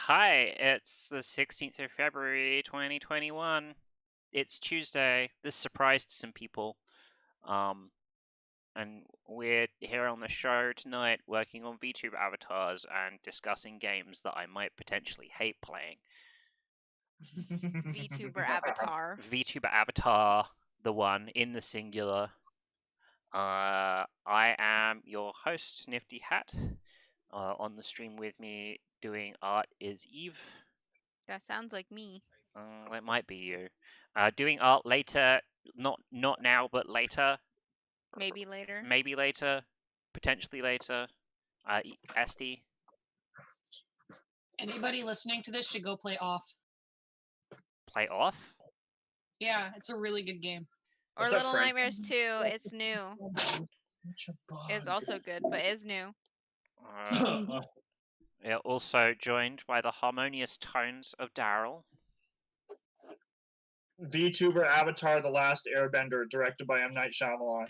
Hi, it's the 16th of February 2021. It's Tuesday. This surprised some people. And we're here on the show tonight working on VTube Avatars and discussing games that I might potentially hate playing. VTuber Avatar. VTube Avatar, the one, in the singular. I am your host, Nifty Hat. On the stream with me doing art is Eve. That sounds like me. It might be you. Doing art later, not now, but later. Maybe later. Maybe later, potentially later. Esty. Anybody listening to this should go play Off. Play Off? Yeah, it's a really good game. Or What's up, Little friend? Nightmares 2. It's new. It's also good, but is new. Yeah, also joined by the harmonious tones of Daryl. VTuber Avatar: The Last Airbender, directed by M. Night Shyamalan.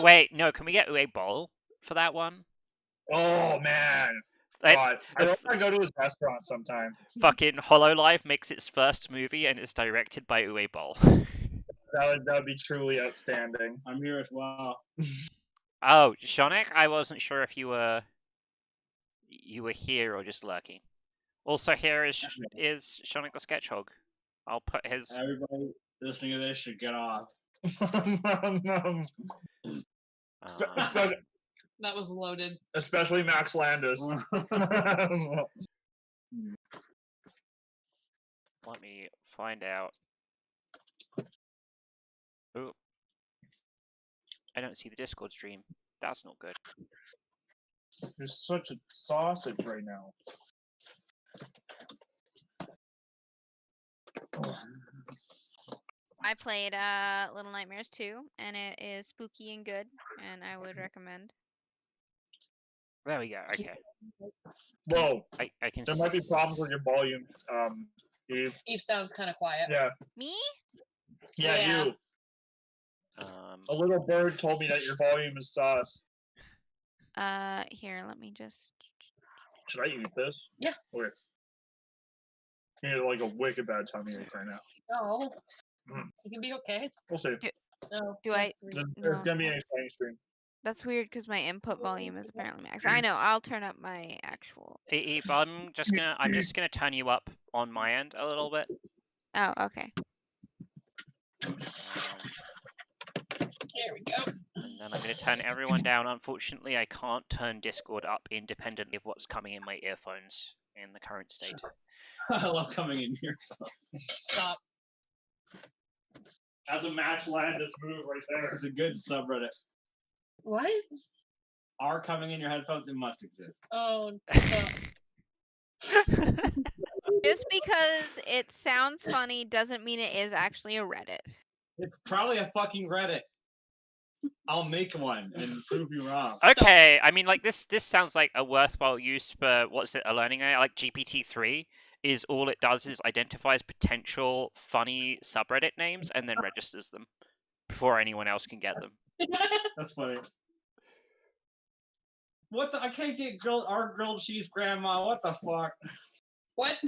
Wait, no, can we get Uwe Boll for that one? Oh man, God, I want to go to his restaurant sometime. Fucking HoloLive makes its first movie and it's directed by Uwe Boll. That would be truly outstanding. I'm here as well. Oh, Shonik, I wasn't sure if you were here or just lurking. Also here is Shonik the Sketchhog. I'll put his... Everybody listening to this should get off. That was loaded. Especially Max Landis. Let me find out. Ooh. I don't see the Discord stream. That's not good. You're such a sausage right now. I played Little Nightmares 2, and it is spooky and good, and I would recommend. There we go. Okay. Whoa. I can. There might be problems with your volume, Eve. Eve sounds kind of quiet. Yeah. Me? Yeah, you. A little bird told me that your volume is sus. Here, let me just... Should I eat this? Yeah. Okay. You need like a wicked bad tummy ache right now. No. You can be okay. We'll see. No. There's gonna be an exciting stream. That's weird because my input volume is apparently max. I know. I'll turn up my actual. Eve, I'm just gonna turn you up on my end a little bit. Oh, okay. There we go. And then I'm gonna turn everyone down. Unfortunately, I can't turn Discord up independently of what's coming in my earphones in the current state. I love coming in here. Stop. That's a Max Landis move right there. It's a good subreddit. What? Are coming in your headphones? It must exist. Oh. Just because it sounds funny doesn't mean it is actually a Reddit. It's probably a fucking Reddit. I'll make one and prove you wrong. Okay, I mean, like this sounds like a worthwhile use for what's it? A learning AI, like GPT-3 is all it does is identifies potential funny subreddit names and then registers them before anyone else can get them. That's funny. What the? I can't get our grilled cheese grandma. What the fuck? What?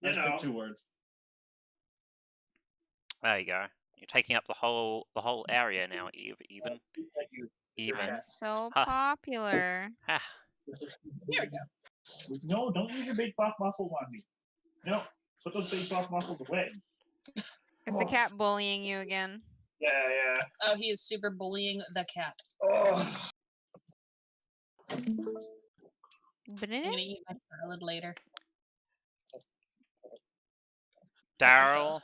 That's the 2 words. There you go. You're taking up the whole area now, even. So Huh. popular. Ah. Here we go. No, don't use your big buff muscles on me. No, put those big buff muscles away. Is the cat bullying you again? Yeah. Oh, he is super bullying the cat. Oh. I'm gonna eat my salad later. Daryl,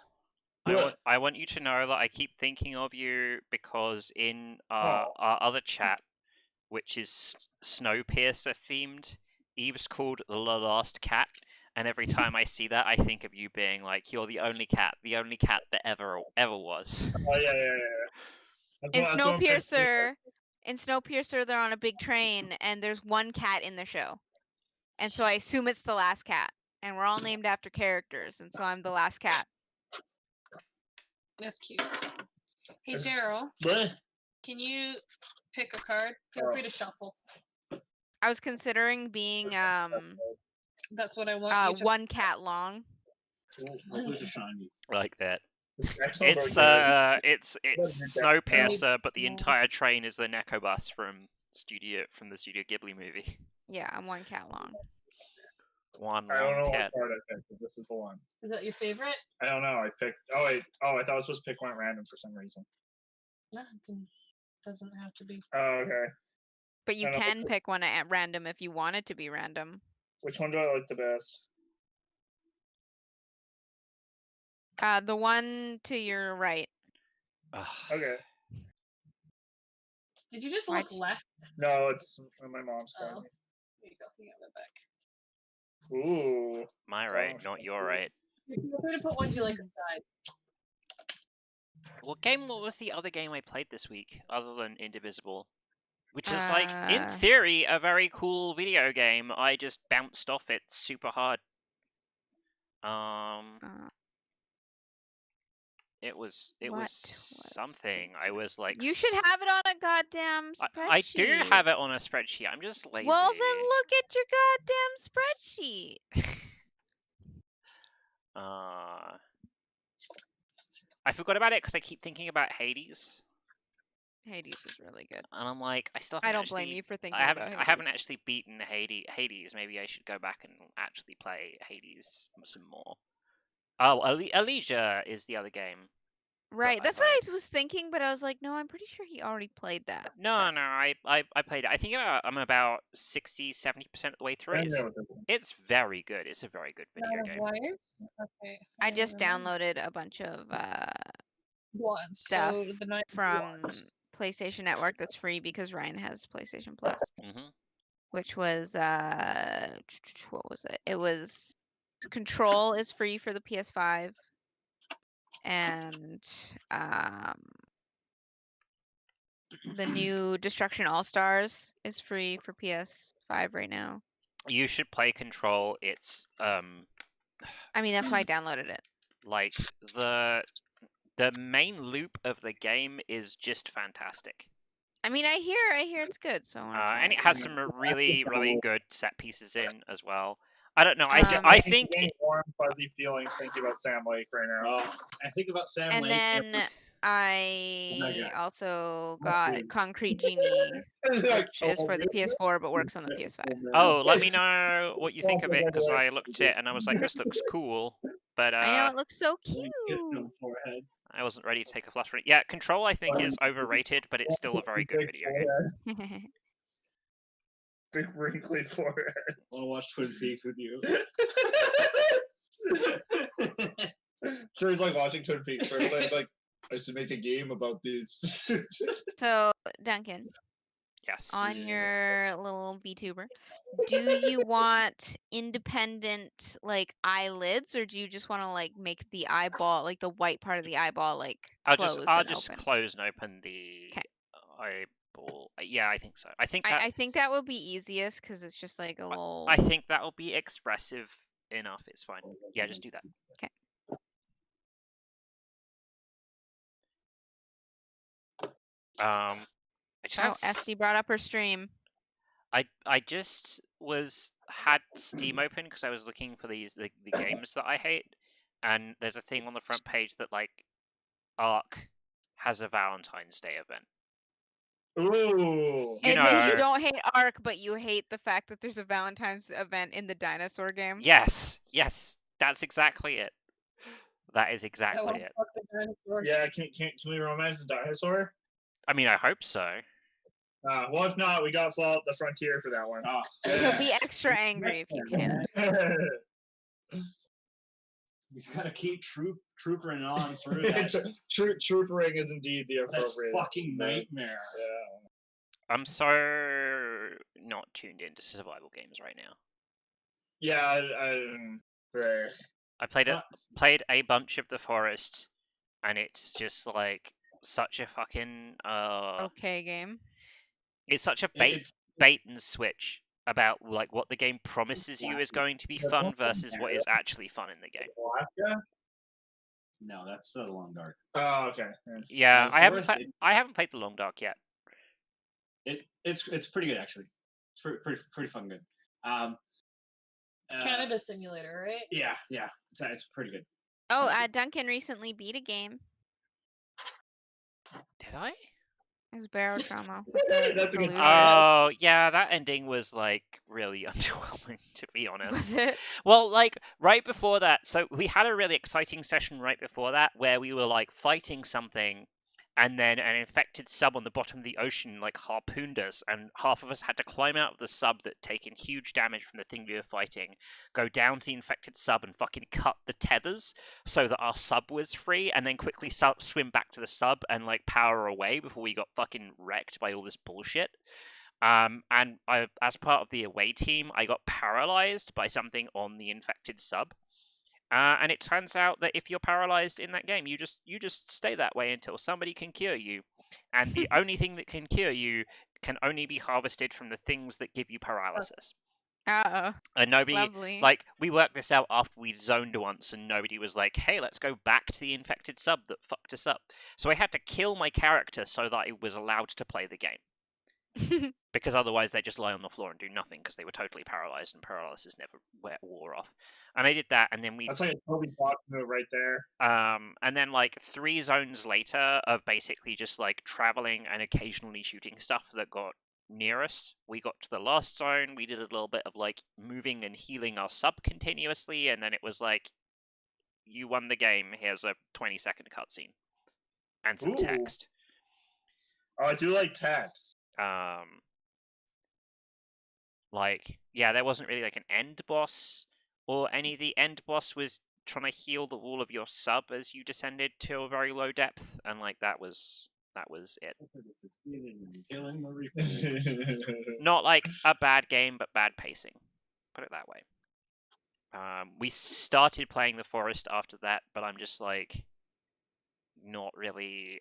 I want you to know that I keep thinking of you because in our other chat, which is Snowpiercer themed, Eve's called the Last Cat, and every time I see that, I think of you being like, you're the only cat that ever was. Oh yeah. In Snowpiercer, they're on a big train, and there's one cat in the show, and so I assume it's the last cat, and we're all named after characters, and so I'm the last cat. That's cute. Hey, Daryl. What? Can you pick a card? Feel free to shuffle. I was considering being That's what I want you to. 1 cat long. Hopefully it's shiny. I like that. Excellent. It's Snowpiercer, but the entire train is the Neko bus from the Studio Ghibli movie. Yeah, I'm 1 cat long. One I don't know long what cat. card I picked, but this is the one. Is that your favorite? I don't know. I picked. Oh wait. Oh, I thought I was supposed to pick one at random for some reason. No, doesn't have to be. Oh, okay. But you I don't know can what- pick one at random if you want it to be random. Which one do I like the best? The one to your right. Ugh. Okay. Did you just Why'd look left? No, it's my mom's Oh. card. There you go. You got it back. Ooh. My right, not your right. You're free to put ones you like aside. What was the other game I played this week, other than Indivisible? Which is, like, in Uh, theory, a very cool video game. I just bounced off it super hard. Uh, It was what was something. I was like, You should have it on a goddamn spreadsheet. I do have it on a spreadsheet. I'm just lazy. Well, then look at your goddamn spreadsheet. I forgot about it because I keep thinking about Hades, Hades is really good. and I'm like, I still I haven't don't blame actually- you for thinking I about haven't Hades. I haven't actually beaten Hades. Maybe I should go back and actually play Hades some more. Oh, Elysia is the other game. Right, I that's what I played. was thinking, but I was like, no, I'm pretty sure he already played that. No, I played it. I think I'm about 60-70% of the way through. It's very good. It's a very good video Out of game. wires? Okay. I just never mind. downloaded a bunch of Ones. stuff So the night from ones. PlayStation Network that's free because Ryan has PlayStation Plus, Hmm. which was what was it? It was Control is free for the PS5, and the new Destruction All Stars is free for PS5 right now. You should play Control. It's I mean, that's why I downloaded it. like the main loop of the game is just fantastic. I mean, I hear it's good, so I want to try And it. it has some really good set pieces in as well. I don't know. I think I'm getting warm, fuzzy feelings thinking about Sam Lake right now. I think about Sam And Lake. then I God. also got Concrete Genie, which is for the PS4 but works on the PS5. Oh, let me know what you think of it, because I looked at it and I was like, this looks cool, but I know it looks so Kiss me on cute. the forehead. I wasn't ready to take a flush for it. Yeah, Control I think is overrated, but it's still a very good video game. Big wrinkly forehead. I want to watch Twin Peaks with you. Sure, he's like watching Twin Peaks first. He's like, I should make a game about this. So, Duncan, Yes. on your little VTuber, do you want independent like eyelids, or do you just want to like make the eyeball, like the white part of the eyeball, like I'll close just and open? close and open the 'Kay. eyeball. Yeah, I think so. I think that I think that would be easiest because it's just like a little. I think that will be expressive enough. It's fine. Yeah, just do that. 'Kay. I just SD brought up her stream. I just had Steam open because I was looking for the games that I hate, and there's a thing on the front page that like Ark has a Valentine's Day event. Ooh. You Is it know- you don't hate Ark, but you hate the fact that there's a Valentine's event in the dinosaur game? Yes, that's exactly it. That is I exactly wanna it. fuck the dinosaurs. Yeah, can we romance the dinosaur? I mean, I hope so. Well, if not, we got Fallout the Frontier for that one. He'll be extra angry if you can't. We gotta keep troopering on through that. Troopering is indeed the That appropriate. fucking nightmare. Yeah. I'm so not tuned into survival games right now. Yeah, right. I played So- played a bunch of The Forest, and it's just like such a fucking Okay, game. it's such a It's bait and switch about like what the game promises you is going to be fun versus what is actually fun in the game. Alaska? no, that's The Long Dark. Oh, okay. Yeah, The I haven't Forest, I haven't played The Long Dark yet. It's pretty good actually. It's pretty fun good. Cannabis simulator, right? Yeah, it's pretty good. Oh, Duncan recently beat a game. Did I? It was Barotrauma with the, That's a good loser. Oh, yeah, that ending was, like, really underwhelming, to be honest. Was it? Well, like, right before that, so we had a really exciting session right before that where we were, like, fighting something, and then an infected sub on the bottom of the ocean, like, harpooned us, and half of us had to climb out of the sub that taken huge damage from the thing we were fighting, go down to the infected sub and fucking cut the tethers so that our sub was free, and then quickly swim back to the sub and, like, power away before we got fucking wrecked by all this bullshit. And I, as part of the away team, I got paralyzed by something on the infected sub. And it turns out that if you're paralyzed in that game, you just stay that way until somebody can cure you. And the only thing that can cure you can only be harvested from the things that give you paralysis. Uh-oh. And nobody, Lovely. like, we worked this out after we'd zoned once, and nobody was like, hey, let's go back to the infected sub that fucked us up. So I had to kill my character so that I was allowed to play the game. Because otherwise they just lie on the floor and do nothing because they were totally paralyzed, and paralysis never wore off. And I did that, and then we... That's like a Toby Fox move right there. And then, like, 3 zones later of basically just, like, traveling and occasionally shooting stuff that got near us, we got to the last zone, we did a little bit of, like, moving and healing our sub continuously, and then it was like, you won the game, here's a 20-second cutscene. And some Ooh. text. Oh, I do like text. Like, yeah, there wasn't really, like, an end boss or any. The end boss was trying to heal all of your sub as you descended to a very low depth, and, like, that was it. Not, like, a bad game, but bad pacing. Put it that way. We started playing the forest after that, but I'm just, like, not really...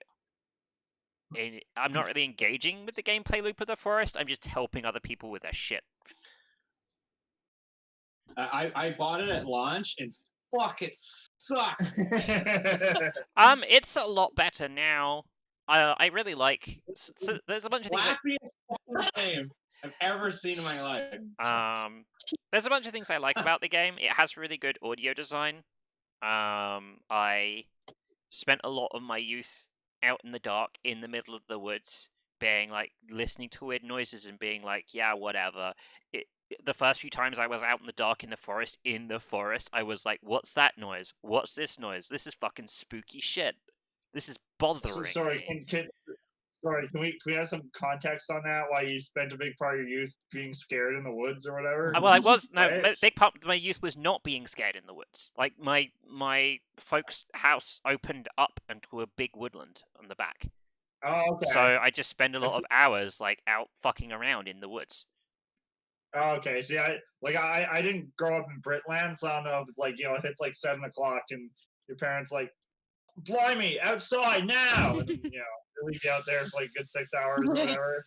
I'm not really engaging with the gameplay loop of the forest. I'm just helping other people with their shit. I bought it at launch, and fuck, it sucked. It's a lot better now. I really like. So there's a bunch of things. Flappiest fucking game I've ever seen in my life. There's a bunch of things I like about the game. It has really good audio design. I spent a lot of my youth out in the dark, in the middle of the woods, being like listening to weird noises and being like, yeah, whatever. The first few times I was out in the dark in the forest, I was like, what's that noise? What's this noise? This is fucking spooky shit. This is bothering me. Can we have some context on that? Why you spent a big part of your youth being scared in the woods or whatever? Well, I was Right? a big part of my youth was not being scared in the woods. Like my folks' house opened up into a big woodland on the back. Oh, okay. So I just spend a lot of hours like out fucking around in the woods. Oh, okay. See, I didn't grow up in Britland, so I don't know if it's like, it hits like 7 o'clock and your parents like, blimey, outside now! And, they leave you out there for like a good 6 hours or whatever.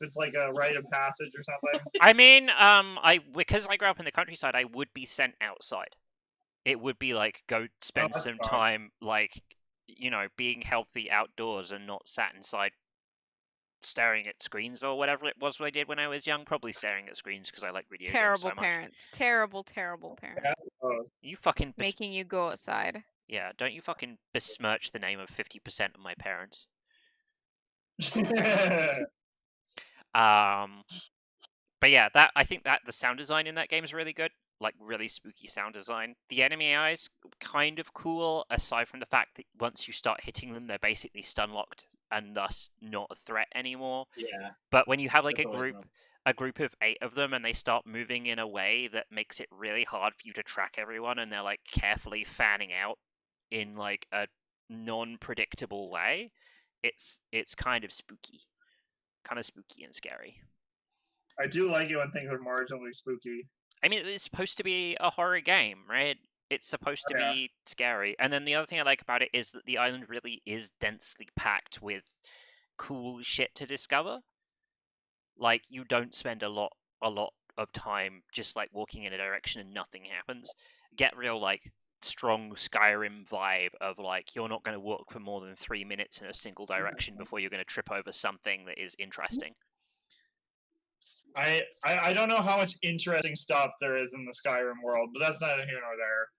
It's like a rite of passage or something. I mean, because I grew up in the countryside, I would be sent outside. It would be like, go spend some time, like, being healthy outdoors and not sat inside staring at screens or whatever it was what I did when I was young. Probably staring at screens because I like video games so much. Parents. Terrible parents. You fucking... Making you go outside. Yeah, don't you fucking besmirch the name of 50% of my parents. But yeah, I think that the sound design in that game is really good. Like, really spooky sound design. The enemy AI is kind of cool, aside from the fact that once you start hitting them, they're basically stun-locked and thus not a threat anymore. Yeah. But when you have like a group of 8 of them and they start moving in a way that makes it really hard for you to track everyone, and they're like carefully fanning out in like a non-predictable way, it's kind of spooky. Kind of spooky and scary. I do like it when things are marginally spooky. I mean, it's supposed to be a horror game, right? It's supposed to be scary. And then the other thing I like about it is that the island really is densely packed with cool shit to discover. Like, you don't spend a lot of time just like walking in a direction and nothing happens. Get real like strong Skyrim vibe of like, you're not going to walk for more than 3 minutes in a single direction before you're going to trip over something that is interesting. I don't know how much interesting stuff there is in the Skyrim world, but that's neither here nor there.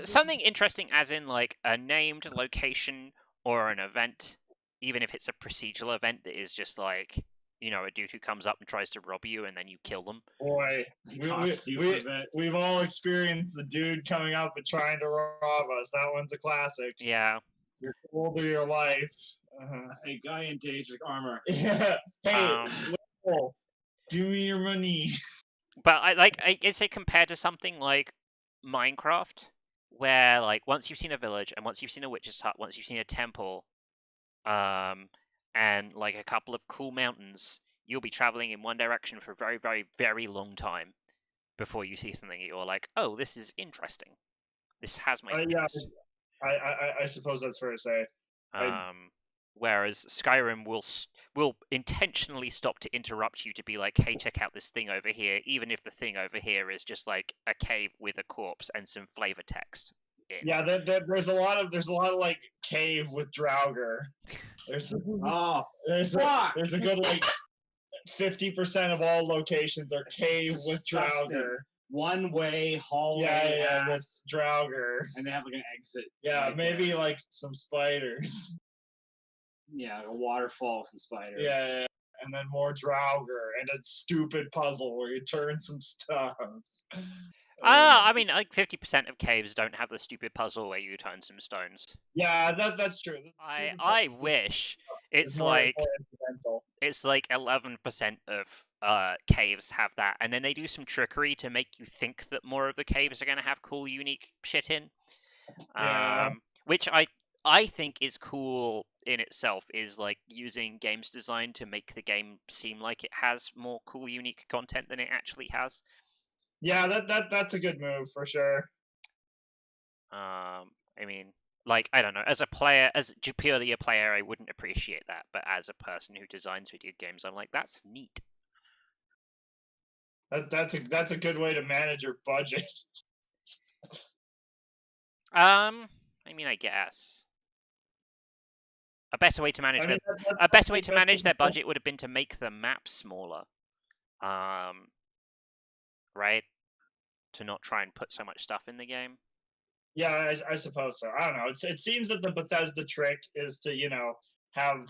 Something interesting, as in like a named location or an event, even if it's a procedural event that is just like, you know, a dude who comes up and tries to rob you and then you kill them. Boy, He talks to you for a bit. we've all experienced the dude coming up and trying to rob us. That one's a classic. Yeah. You're cool to your life. A guy in Daedric armor. Yeah. Hey, Um, Wolf, give me your money. But I guess it compared to something like Minecraft, where like once you've seen a village and once you've seen a witch's hut, once you've seen a temple, and like a couple of cool mountains, you'll be traveling in one direction for a very, very, very long time before you see something that you're like, oh, this is interesting. This has my Yeah, interest. I suppose that's fair to say. Whereas Skyrim will intentionally stop to interrupt you to be like, hey, check out this thing over here, even if the thing over here is just like a cave with a corpse and some flavor text. Yeah, there's a lot of like cave with Draugr. There's a good like 50% of all locations are cave with Draugr. One way hallway. Yeah, that's Draugr. And they have like an exit. Yeah, right maybe there. like some spiders. Yeah, like a waterfall with some spiders. Yeah, and then more Draugr and a stupid puzzle where you turn some stuff. I mean, like 50% of caves don't have the stupid puzzle where you turn some stones. Yeah, that's true. I wish it's like 11% of caves have that, and then they do some trickery to make you think that more of the caves are going to have cool, unique shit in. Yeah. Which I think is cool in itself, is like using games design to make the game seem like it has more cool, unique content than it actually has. Yeah, that's a good move for sure. I mean, like, I don't know, as a player, as purely a player, I wouldn't appreciate that, but as a person who designs video games, I'm like, that's neat. That's a good way to manage your budget. I mean, I guess a better way to manage their budget would have been to make the map smaller, right? To not try and put so much stuff in the game. Yeah, I suppose so. I don't know. It seems that the Bethesda trick is to have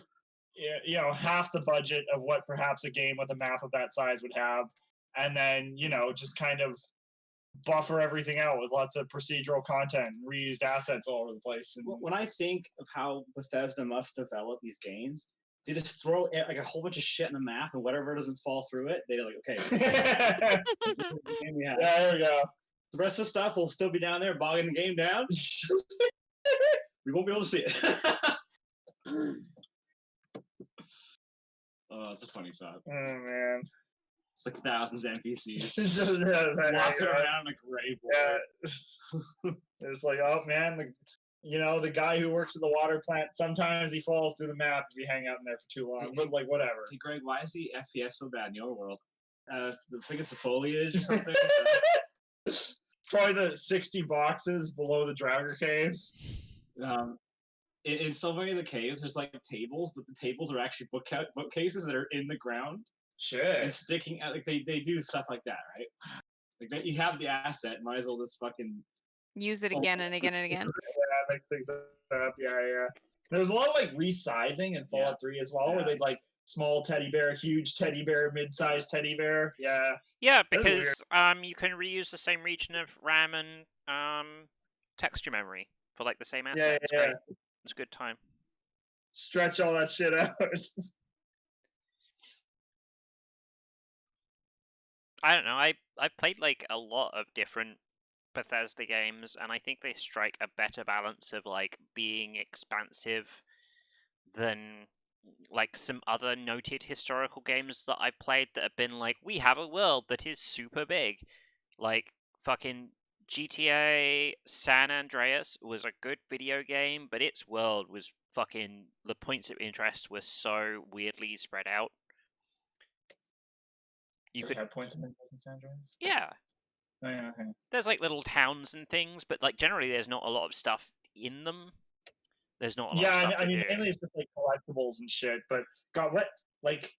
half the budget of what perhaps a game with a map of that size would have, and then just kind of buffer everything out with lots of procedural content and reused assets all over the place. And when I think of how Bethesda must develop these games, they just throw like a whole bunch of shit in the map, and whatever doesn't fall through it, they're like, okay. Yeah, there we go. The rest of the stuff will still be down there, bogging the game down. We won't be able to see it. Oh, that's a funny thought. Oh man. It's like thousands of NPCs walking walking around a gray board. Yeah. It's like, oh man, the guy who works at the water plant, sometimes he falls through the map if you hang out in there for too long. But like, whatever. Hey Greg, why is the FPS so bad in your world? I think it's the foliage or something. Probably the 60 boxes below the Draugr caves. In so many of the caves, there's like tables, but the tables are actually bookcases that are in the ground. Shit. And sticking out, like they do stuff like that, right? Like you have the asset, might as well just fucking use it again and again and again. Yeah, makes things up. Yeah. There's a lot of like resizing in Fallout 3 as well, where they'd like small teddy bear, huge teddy bear, mid-sized teddy bear. Yeah. Yeah, because you can reuse the same region of RAM and texture memory for like the same asset. It's great. It's a good time. Stretch all that shit out. I don't know. I've played like a lot of different Bethesda games, and I think they strike a better balance of like being expansive than like some other noted historical games that I've played that have been like, we have a world that is super big. Like fucking GTA San Andreas was a good video game, but its world was fucking, the points of interest were so weirdly spread out. You could have points of interest in San Andreas? Yeah. Oh, yeah, okay. There's like little towns and things, but like generally there's not a lot of stuff in them. There's not a lot of stuff I mean, to do. mainly it's just like collectibles and shit. But God, what like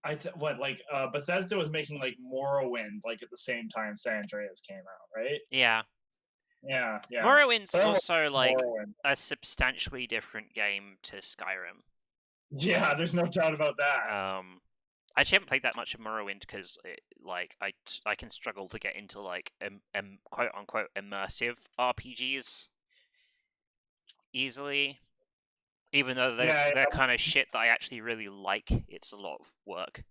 Bethesda was making like Morrowind like at the same time San Andreas came out, right? Yeah. Yeah. Morrowind's Fair enough, also like Morrowind. a substantially different game to Skyrim. Yeah, there's no doubt about that. I actually haven't played that much of Morrowind because, like, I can struggle to get into like quote unquote immersive RPGs easily, even though they're kind of shit that I actually really like. It's a lot of work.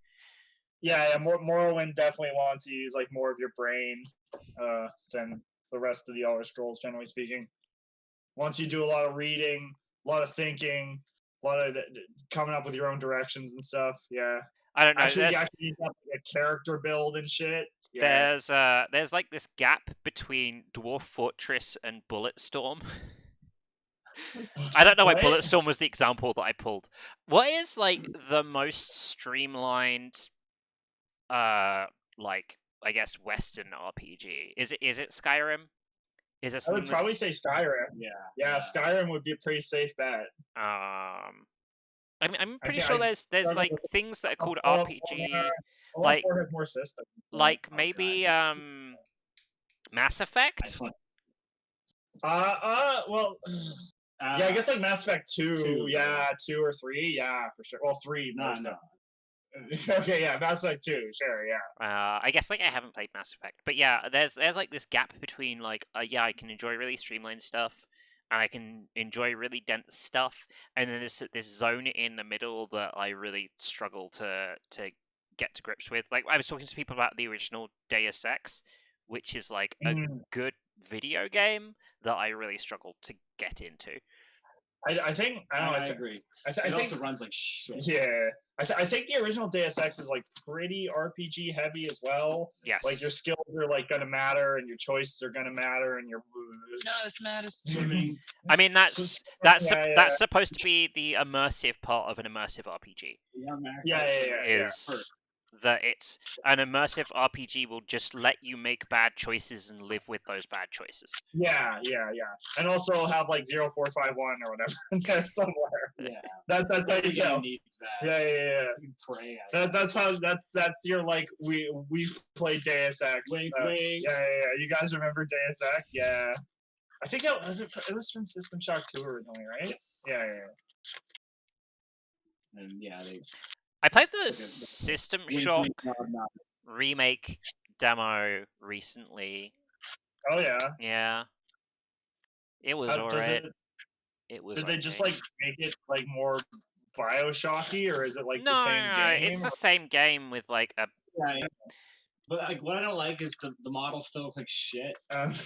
Yeah, Morrowind definitely wants you to use like more of your brain than the rest of the Elder Scrolls, generally speaking. Once you do a lot of reading, a lot of thinking, a lot of coming up with your own directions and stuff. Yeah. I don't know. Actually, you actually need to have a character build and shit. Yeah. There's like this gap between Dwarf Fortress and Bulletstorm. I don't know why What? Bulletstorm was the example that I pulled. What is like the most streamlined, like I guess Western RPG? Is it Skyrim? Is it I would something probably that's- say Skyrim. Yeah, Skyrim would be a pretty safe bet. I'm pretty think sure I there's struggle like with things that are called Fallout RPG, 4 like- has more systems. like maybe Mass Effect. Well, yeah, I guess like Mass Effect 2, 2, yeah, 2 or 3, yeah, for sure. Well, 3, No. Okay, yeah, Mass Effect 2, sure, yeah. I guess like I haven't played Mass Effect, but yeah, there's like this gap between like yeah, I can enjoy really streamlined stuff, and I can enjoy really dense stuff, and then there's this zone in the middle that I really struggle to get to grips with. Like I was talking to people about the original Deus Ex, which is like a good video game that I really struggled to get into. I think I agree. I It think also runs like shit. yeah. I think the original Deus Ex is like pretty RPG heavy as well. Yes. Like your skills are like gonna matter, and your choices are gonna matter, and your Not as mad as Swimming. I mean that's Yeah. that's supposed to be the immersive part of an immersive RPG. Yeah. Is that it's an immersive RPG will just let you make bad choices and live with those bad choices. Yeah. And also have like 0451 or whatever in there somewhere. Yeah. That's how you tell. Needs that. Yeah. You pray. That's your like we played Deus Ex. Wink, Yeah. wink. You guys remember Deus Ex? Yeah. I think it was from System Shock 2 originally, right? Yes. Yeah. And yeah, they I played the Okay. System wink, Shock wink, nod, nod. remake demo recently. Oh yeah. Yeah. It was Does alright. it- It was Did they just okay. like make it like more Bioshocky, or is it like no, the same game? it's the same game with like a Yeah. But like, what I don't like is the model still looks like shit.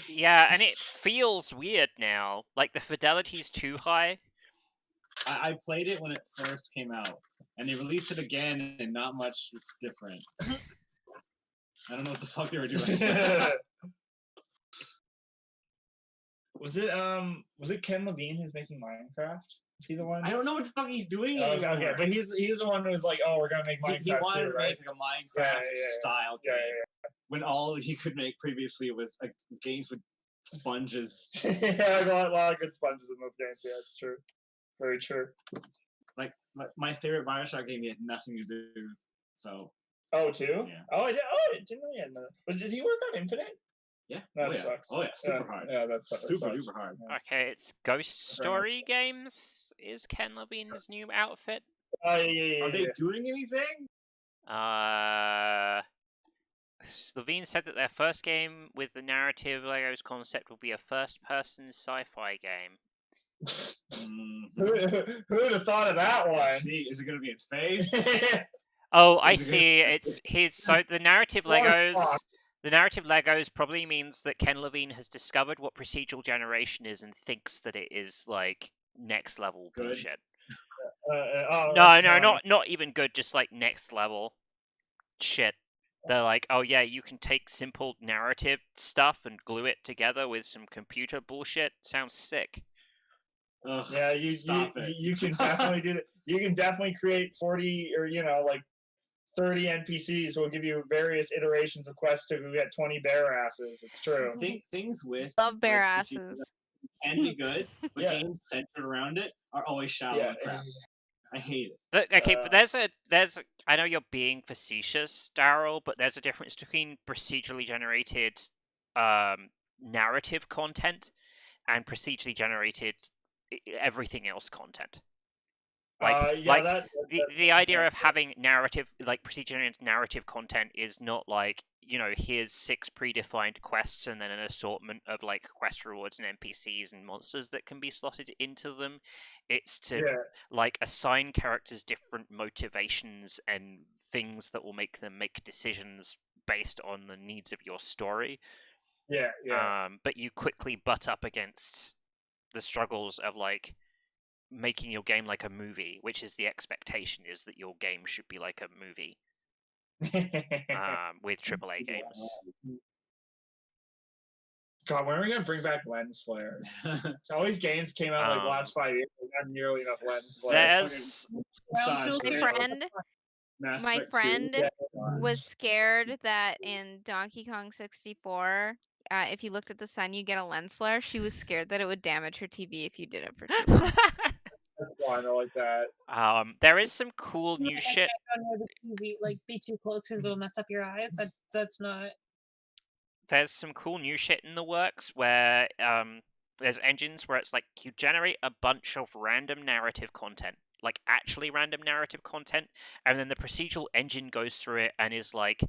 yeah, and it feels weird now. Like the fidelity's too high. I played it when it first came out, and they released it again, and not much is different. I don't know what the fuck they were doing. Was it Ken Levine who's making Minecraft? Is he the one? I don't know what the fuck he's doing Oh, anymore. okay, but he's the one who's like, oh, we're gonna make Minecraft he wanted too, to right? make like a Minecraft style game Yeah. when all he could make previously was like games with sponges. Yeah, there's a lot of good sponges in those games. Yeah, it's true. Very true. Like my favorite Bioshock game, he had nothing to do. So Oh, two? Yeah. Oh, I didn't know he had another. But did he work on Infinite? yeah, That oh yeah, sucks. oh yeah, super hard, Yeah, that's super duper hard. Okay, it's Ghost Story Games is Ken Levine's new outfit. Oh yeah. Are they doing anything? Levine said that their first game with the narrative Legos concept will be a first-person sci-fi game. Who would have thought of that one? Let's see, is it gonna be its face? Oh, I Is it see. It's his. So the narrative What the Legos. fuck? The narrative Legos probably means that Ken Levine has discovered what procedural generation is and thinks that it is like next level Good. bullshit. Oh, No, that's fine. not even good. Just like next level shit. They're like, oh yeah, you can take simple narrative stuff and glue it together with some computer bullshit. Sounds sick. Ugh, Yeah, you can definitely do that. You can definitely create 40 or like 30 NPCs who will give you various iterations of quests to get 20 bear asses. It's true. think things with Love bear like, asses. can be good, but Yeah. games centered around it are always shallow Yeah. and crap. I hate it. Okay, but there's I know you're being facetious, Daryl, but there's a difference between procedurally generated narrative content and procedurally generated everything else content. The idea of having narrative, like procedure-generated narrative content, is not like, you know, here's 6 predefined quests and then an assortment of like quest rewards and NPCs and monsters that can be slotted into them. It's to like assign characters different motivations and things that will make them make decisions based on the needs of your story. But you quickly butt up against the struggles of like making your game like a movie, which is the expectation, is that your game should be like a movie with AAA games. God, when are we gonna bring back lens flares? So all these games came out like the last 5 years. We don't have nearly enough lens flares. My friend was scared that in Donkey Kong 64, if you looked at the sun, you get a lens flare. She was scared that it would damage her TV if you did it for too long. That's fine, I like that. There is some cool new shit. Like, be too close because it'll mess up your eyes. That's not. There's some cool new shit in the works where there's engines where it's like you generate a bunch of random narrative content, like actually random narrative content, and then the procedural engine goes through it and is like,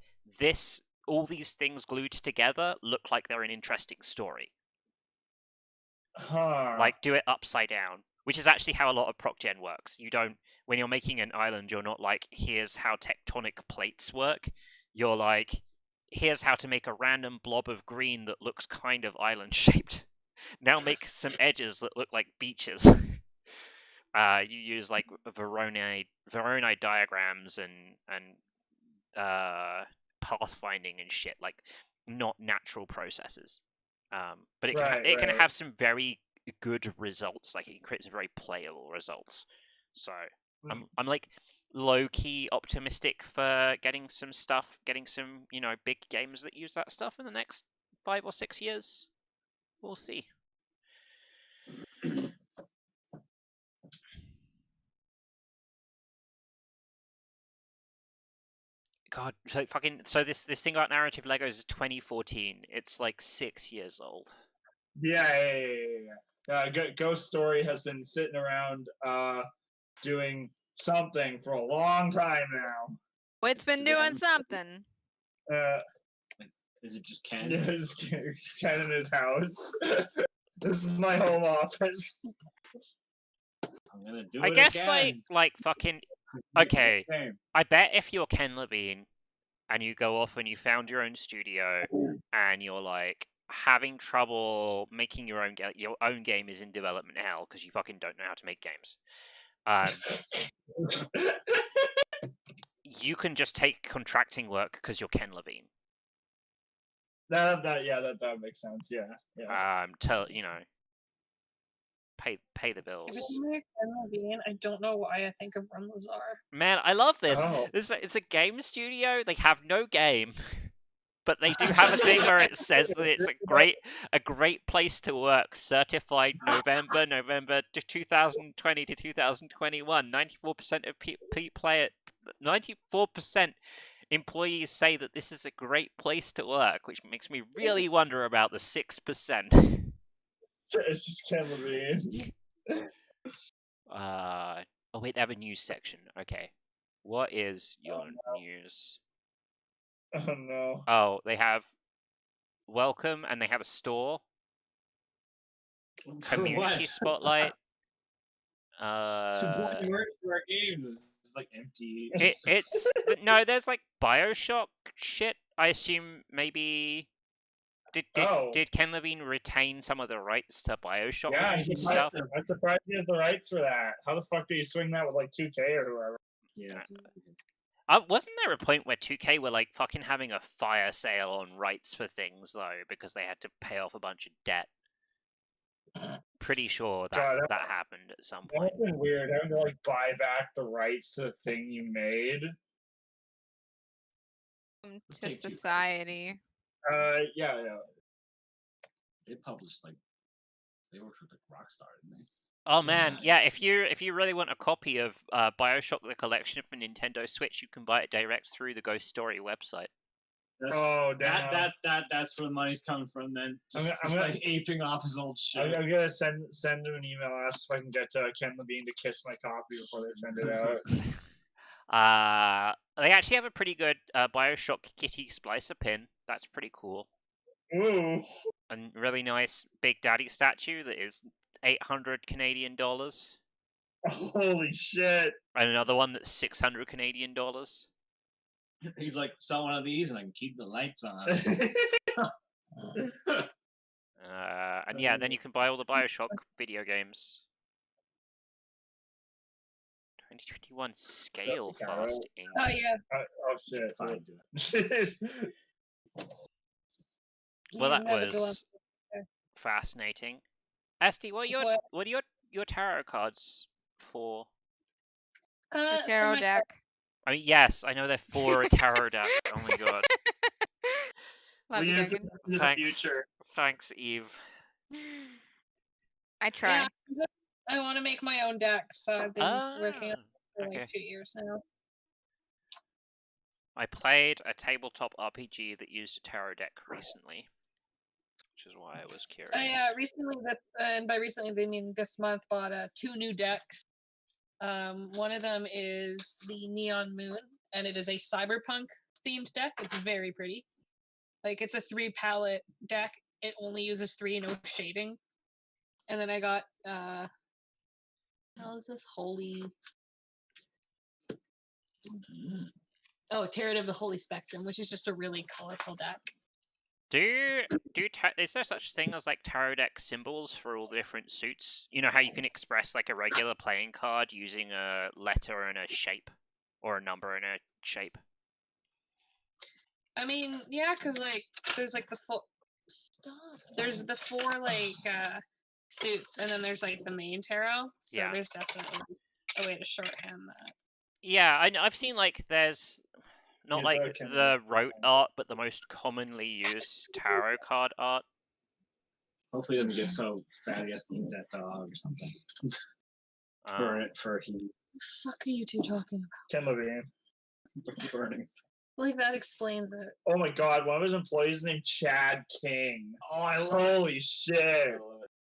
all these things glued together look like they're an interesting story. Like, do it upside down, which is actually how a lot of proc gen works. You don't, when you're making an island, you're not like, here's how tectonic plates work. You're like, here's how to make a random blob of green that looks kind of island shaped. Now make some edges that look like beaches. You use like Voronoi diagrams and pathfinding and shit, like not natural processes. But it can have some very good results. Like it can create some very playable results. So I'm like low-key optimistic for getting some, you know, big games that use that stuff in the next 5 or 6 years. We'll see. God, so this thing about narrative Legos is 2014. It's like 6 years old. Ghost Story has been sitting around doing something for a long time now. It's been doing something. Is it just Ken? Yeah, just Ken in his house. This is my home office. I'm gonna do I it guess again. like fucking okay. I bet if you're Ken Levine and you go off and you found your own studio and you're like having trouble making your own game is in development hell because you fucking don't know how to make games. You can just take contracting work because you're Ken Levine. That makes sense. Yeah. You know, pay the bills. I don't know why I think of Run Lazar. Man, I love this. Oh. It's a game studio. They have no game, but they do have a thing where it says that it's a great place to work. Certified November 2020 to 2021. 94% of 94% employees say that this is a great place to work, which makes me really wonder about the 6%. It's just Ken Levine. Oh wait, they have a news section. Okay, what is your news? Oh no. Oh, they have welcome, and they have a store. Community spotlight. Work for our games. It's like empty. No, there's like BioShock shit. I assume maybe. Did Ken Levine retain some of the rights to BioShock stuff? I'm surprised he has the rights for that. How the fuck do you swing that with like 2K or whoever? Yeah. Wasn't there a point where 2K were like fucking having a fire sale on rights for things though because they had to pay off a bunch of debt? Pretty sure that happened at some point. That would have been weird having to like buy back the rights to the thing you made. To society. Yeah. They published they worked with Rockstar, didn't they? Oh man, yeah. If you really want a copy of Bioshock the Collection for Nintendo Switch, you can buy it direct through the Ghost Story website. That's, Oh damn! that's where the money's coming from. Then I'm just, gonna- like aping off his old shit. I'm gonna send him an email, ask if I can get Ken Levine to kiss my copy before they send it out. They actually have a pretty good Bioshock Kitty Splicer pin. That's pretty cool. Ooh. And really nice Big Daddy statue that is 800 Canadian dollars. Holy shit! And another one that's 600 Canadian dollars. He's like, sell one of these and I can keep the lights on. And yeah, then you can buy all the Bioshock video games. 2021 scale Carol. fast ink. Oh yeah. Oh shit! Fine, do it. Well, that never go up was there. fascinating. Esti, what are your tarot cards for? The for tarot my- deck. I mean, yes, I know they're for a tarot deck. Oh my god. Love We you, use it Duncan. in the Thanks. future. Thanks, Eve. I try. Yeah, I want to make my own deck, so I've been working on it for okay. like 2 years now. I played a tabletop RPG that used a tarot deck recently, which is why I was curious. I recently and by recently they mean this month, bought 2 new decks. One of them is the Neon Moon, and it is a cyberpunk themed deck. It's very pretty. Like it's a 3 palette deck. It only uses 3, no shading. And then I got how is this Holy? Oh, Tarot of the Holy Spectrum, which is just a really colorful deck. Is there such thing as like tarot deck symbols for all the different suits? You know how you can express like a regular playing card using a letter and a shape, or a number and a shape? I mean, yeah, because like there's like the full stop. There's the 4 like suits, and then there's like the main tarot. So Yeah. there's definitely a way to shorthand that. Yeah, I've seen like there's not Yes, like I can the rote art, but the most commonly used tarot card art. Hopefully, it doesn't get so bad. He has to eat that dog or something. Burn it for heat. What the fuck are you 2 talking about? Ken Levine. Burning. Like that explains it. Oh my god, one of his employees named Chad King. Oh, holy shit.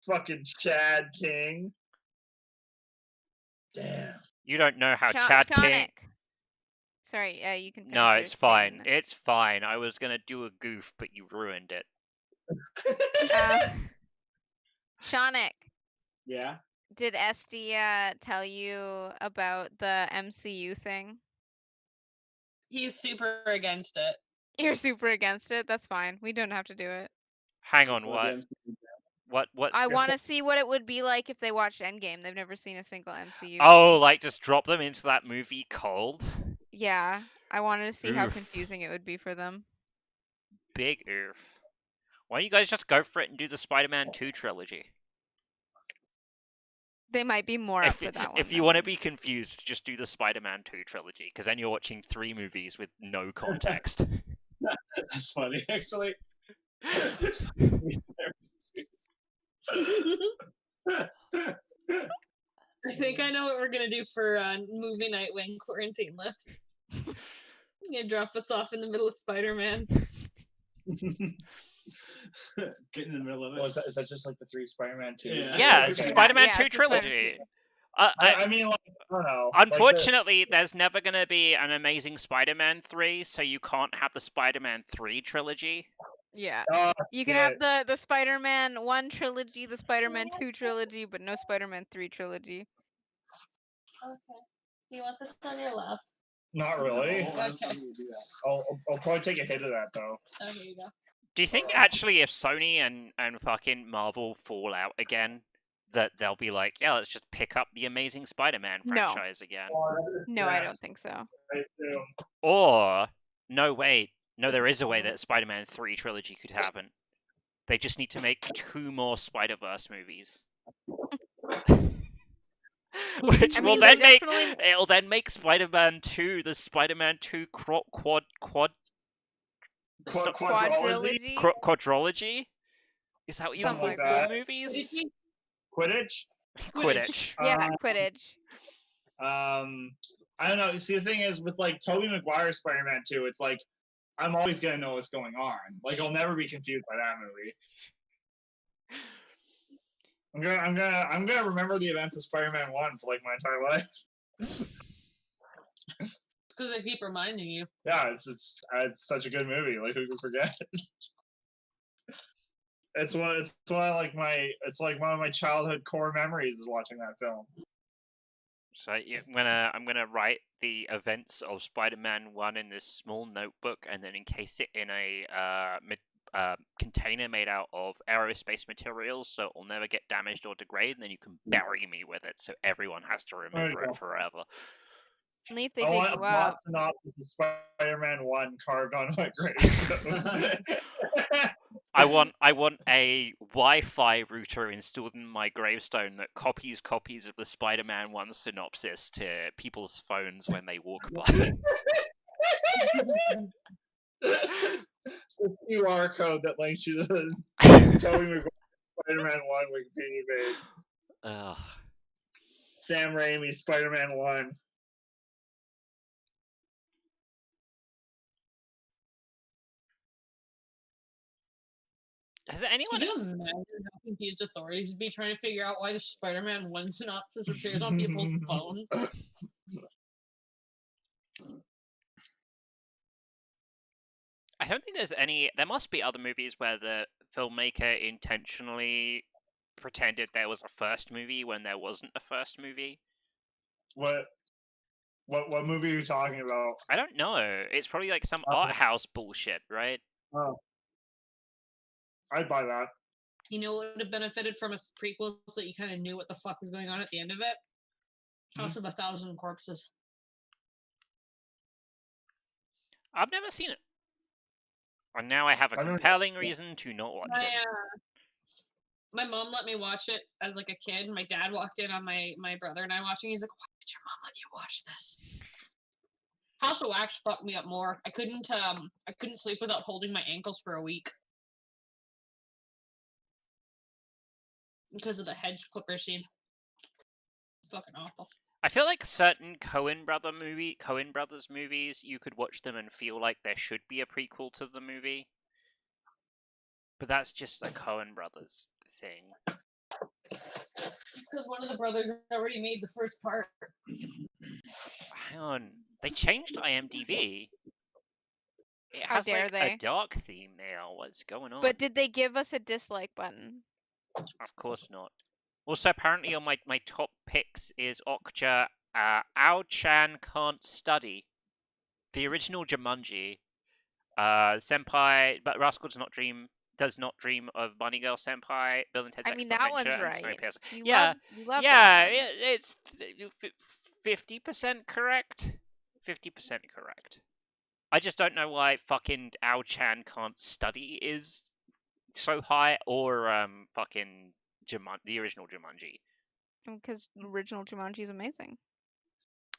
Fucking Chad King. Damn. You don't know how Sha- Chad King. Shonic. Sorry, you can. No, finish it's your fine. statement. It's fine. I was gonna do a goof, but you ruined it. Shonic, Yeah. did Esty tell you about the MCU thing? He's super against it. You're super against it. That's fine. We don't have to do it. Hang on, Well, what? the What? I want to see what it would be like if they watched Endgame. They've never seen a single MCU. Oh, like just drop them into that movie cold? Yeah, I wanted to see how Oof. confusing it would be for them. Big oof. Why don't you guys just go for it and do the Spider-Man 2 trilogy? They might be more up for that one. If you want to be confused, just do the Spider-Man 2 trilogy, because then you're watching 3 movies with no context. That's funny, actually. I think I know what we're gonna do for movie night when quarantine lifts. You gonna drop us off in the middle of Spider-Man. Get in the middle of it. Oh, is that just like the 3 Spider-Man 2s? Yeah, it's a Okay. Spider-Man Yeah, 2 it's a Spider-Man trilogy. 2. I mean, like, I don't know. like the- Unfortunately, there's never going to be an Amazing Spider-Man 3, so you can't have the Spider-Man 3 trilogy. Yeah. Oh, You can have the Spider-Man 1 trilogy, the Spider-Man 2 trilogy, but no Spider-Man 3 trilogy. Okay. You want this on your left? not really. No, I don't Okay. think you do that. I'll probably take a hit of that, though. Oh, here you go. Do you think actually if Sony and fucking Marvel fall out again, that they'll be like, yeah, let's just pick up the Amazing Spider-Man No. franchise again? No, I don't think so. I assume. Or, no, wait. No, there is a way that Spider-Man 3 trilogy could happen. They just need to make 2 more Spider-Verse movies. Which I will mean, then they make definitely- it'll then make Spider-Man 2 the Spider-Man 2 Quadrilogy? quadrology? Is that what you Something call like four that. movies? Quidditch? Quidditch. Yeah, Quidditch. I don't know. See, the thing is, with like Tobey Maguire's Spider-Man 2, it's like I'm always gonna know what's going on. Like I'll never be confused by that movie. I'm gonna remember the events of Spider-Man 1 for like my entire life. Because they keep reminding you. Yeah, it's such a good movie. Like who can forget? It's one of one of my childhood core memories is watching that film. So yeah, I'm gonna write the events of Spider-Man 1 in this small notebook, and then encase it in a container made out of aerospace materials, so it will never get damaged or degrade. And then you can bury me with it, so everyone has to remember it forever. Only if they I dig want you a up. synopsis of Spider-Man 1 carved on my grave. I want a Wi-Fi router installed in my gravestone that copies of the Spider-Man 1 synopsis to people's phones when they walk by. The QR code that links you to the Tobey Maguire Spider-Man 1 Wikipedia page. Ugh. Sam Raimi Spider-Man 1. Has anyone? Could you imagine how confused authorities would be trying to figure out why the Spider-Man 1 synopsis appears on people's phones? I don't think there's any. There must be other movies where the filmmaker intentionally pretended there was a first movie when there wasn't a first movie. What movie are you talking about? I don't know. It's probably like some art house bullshit, right? Oh. I'd buy that. You know what would have benefited from a prequel so that you kind of knew what the fuck was going on at the end of it? House of 1,000 Corpses. I've never seen it. And now I have a compelling reason to not watch it. My mom let me watch it as like a kid. My dad walked in on my brother and I watching. He's like, "Why did your mom let you watch this?" House of Wax fucked me up more. I couldn't sleep without holding my ankles for a week because of the hedge clipper scene. Fucking awful. I feel like certain Coen Brothers movies, you could watch them and feel like there should be a prequel to the movie. But that's just a Coen Brothers thing. It's because one of the brothers already made the first part. Hang on. They changed IMDb. It How has dare like they? a dark theme now. What's going on? But did they give us a dislike button? Of course not. Also, apparently on my top picks is Okja, Ao-chan Can't Study, the original Jumanji, Senpai, but Rascal does not dream of Bunny Girl Senpai, Bill and Ted's I mean, Excellent that Adventure, one's and right. Snowpiercer. You Yeah, love yeah, that one. it's 50% correct. 50% correct. I just don't know why fucking Ao-chan Can't Study is so high, or fucking the original Jumanji. Because the original Jumanji is amazing.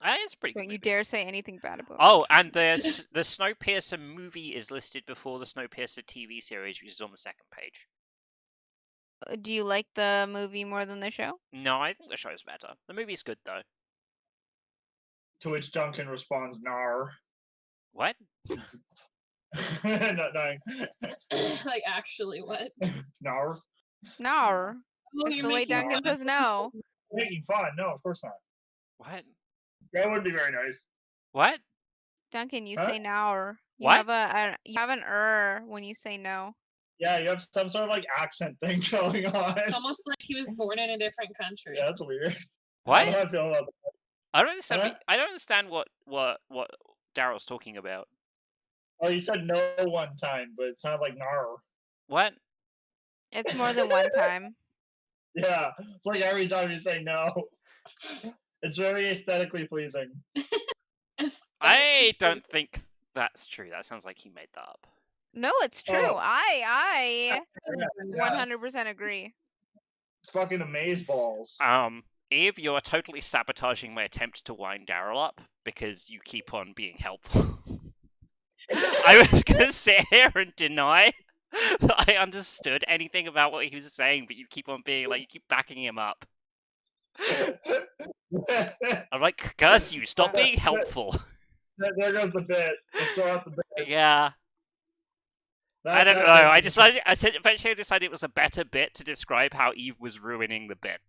It's pretty good. Don't you dare say anything bad about it. Oh, and the Snowpiercer movie is listed before the Snowpiercer TV series, which is on the second page. Do you like the movie more than the show? No, I think the show's better. The movie's good, though. To which Duncan responds, "Nar." What? Nothing. Like, actually, what? Nar. No. Oh, It's you're the way making Duncan says no. Making fun? No, of course not. What? That would be very nice. What? Duncan, you Huh? say now. You What? you have an when you say no. Yeah, you have some sort of like accent thing going on. It's almost like he was born in a different country. Yeah, that's weird. What? How do I feel about that? I don't understand. Huh? I don't understand what Daryl's talking about. Oh, you said no one time, but it sounded like nar. What? It's more than one time. Yeah, it's like every time you say no. It's very aesthetically pleasing. I don't think that's true. That sounds like he made that up. No, it's true. Oh. I Yes. 100% agree. It's fucking amazeballs. Eve, you're totally sabotaging my attempt to wind Daryl up because you keep on being helpful. I was gonna sit here and deny that I understood anything about what he was saying, but you keep on being like, you keep backing him up. I'm like, curse you! Stop being helpful. There goes the bit. Let's throw out the bit. Yeah. I don't know. I decided. Eventually, I decided it was a better bit to describe how Eve was ruining the bit.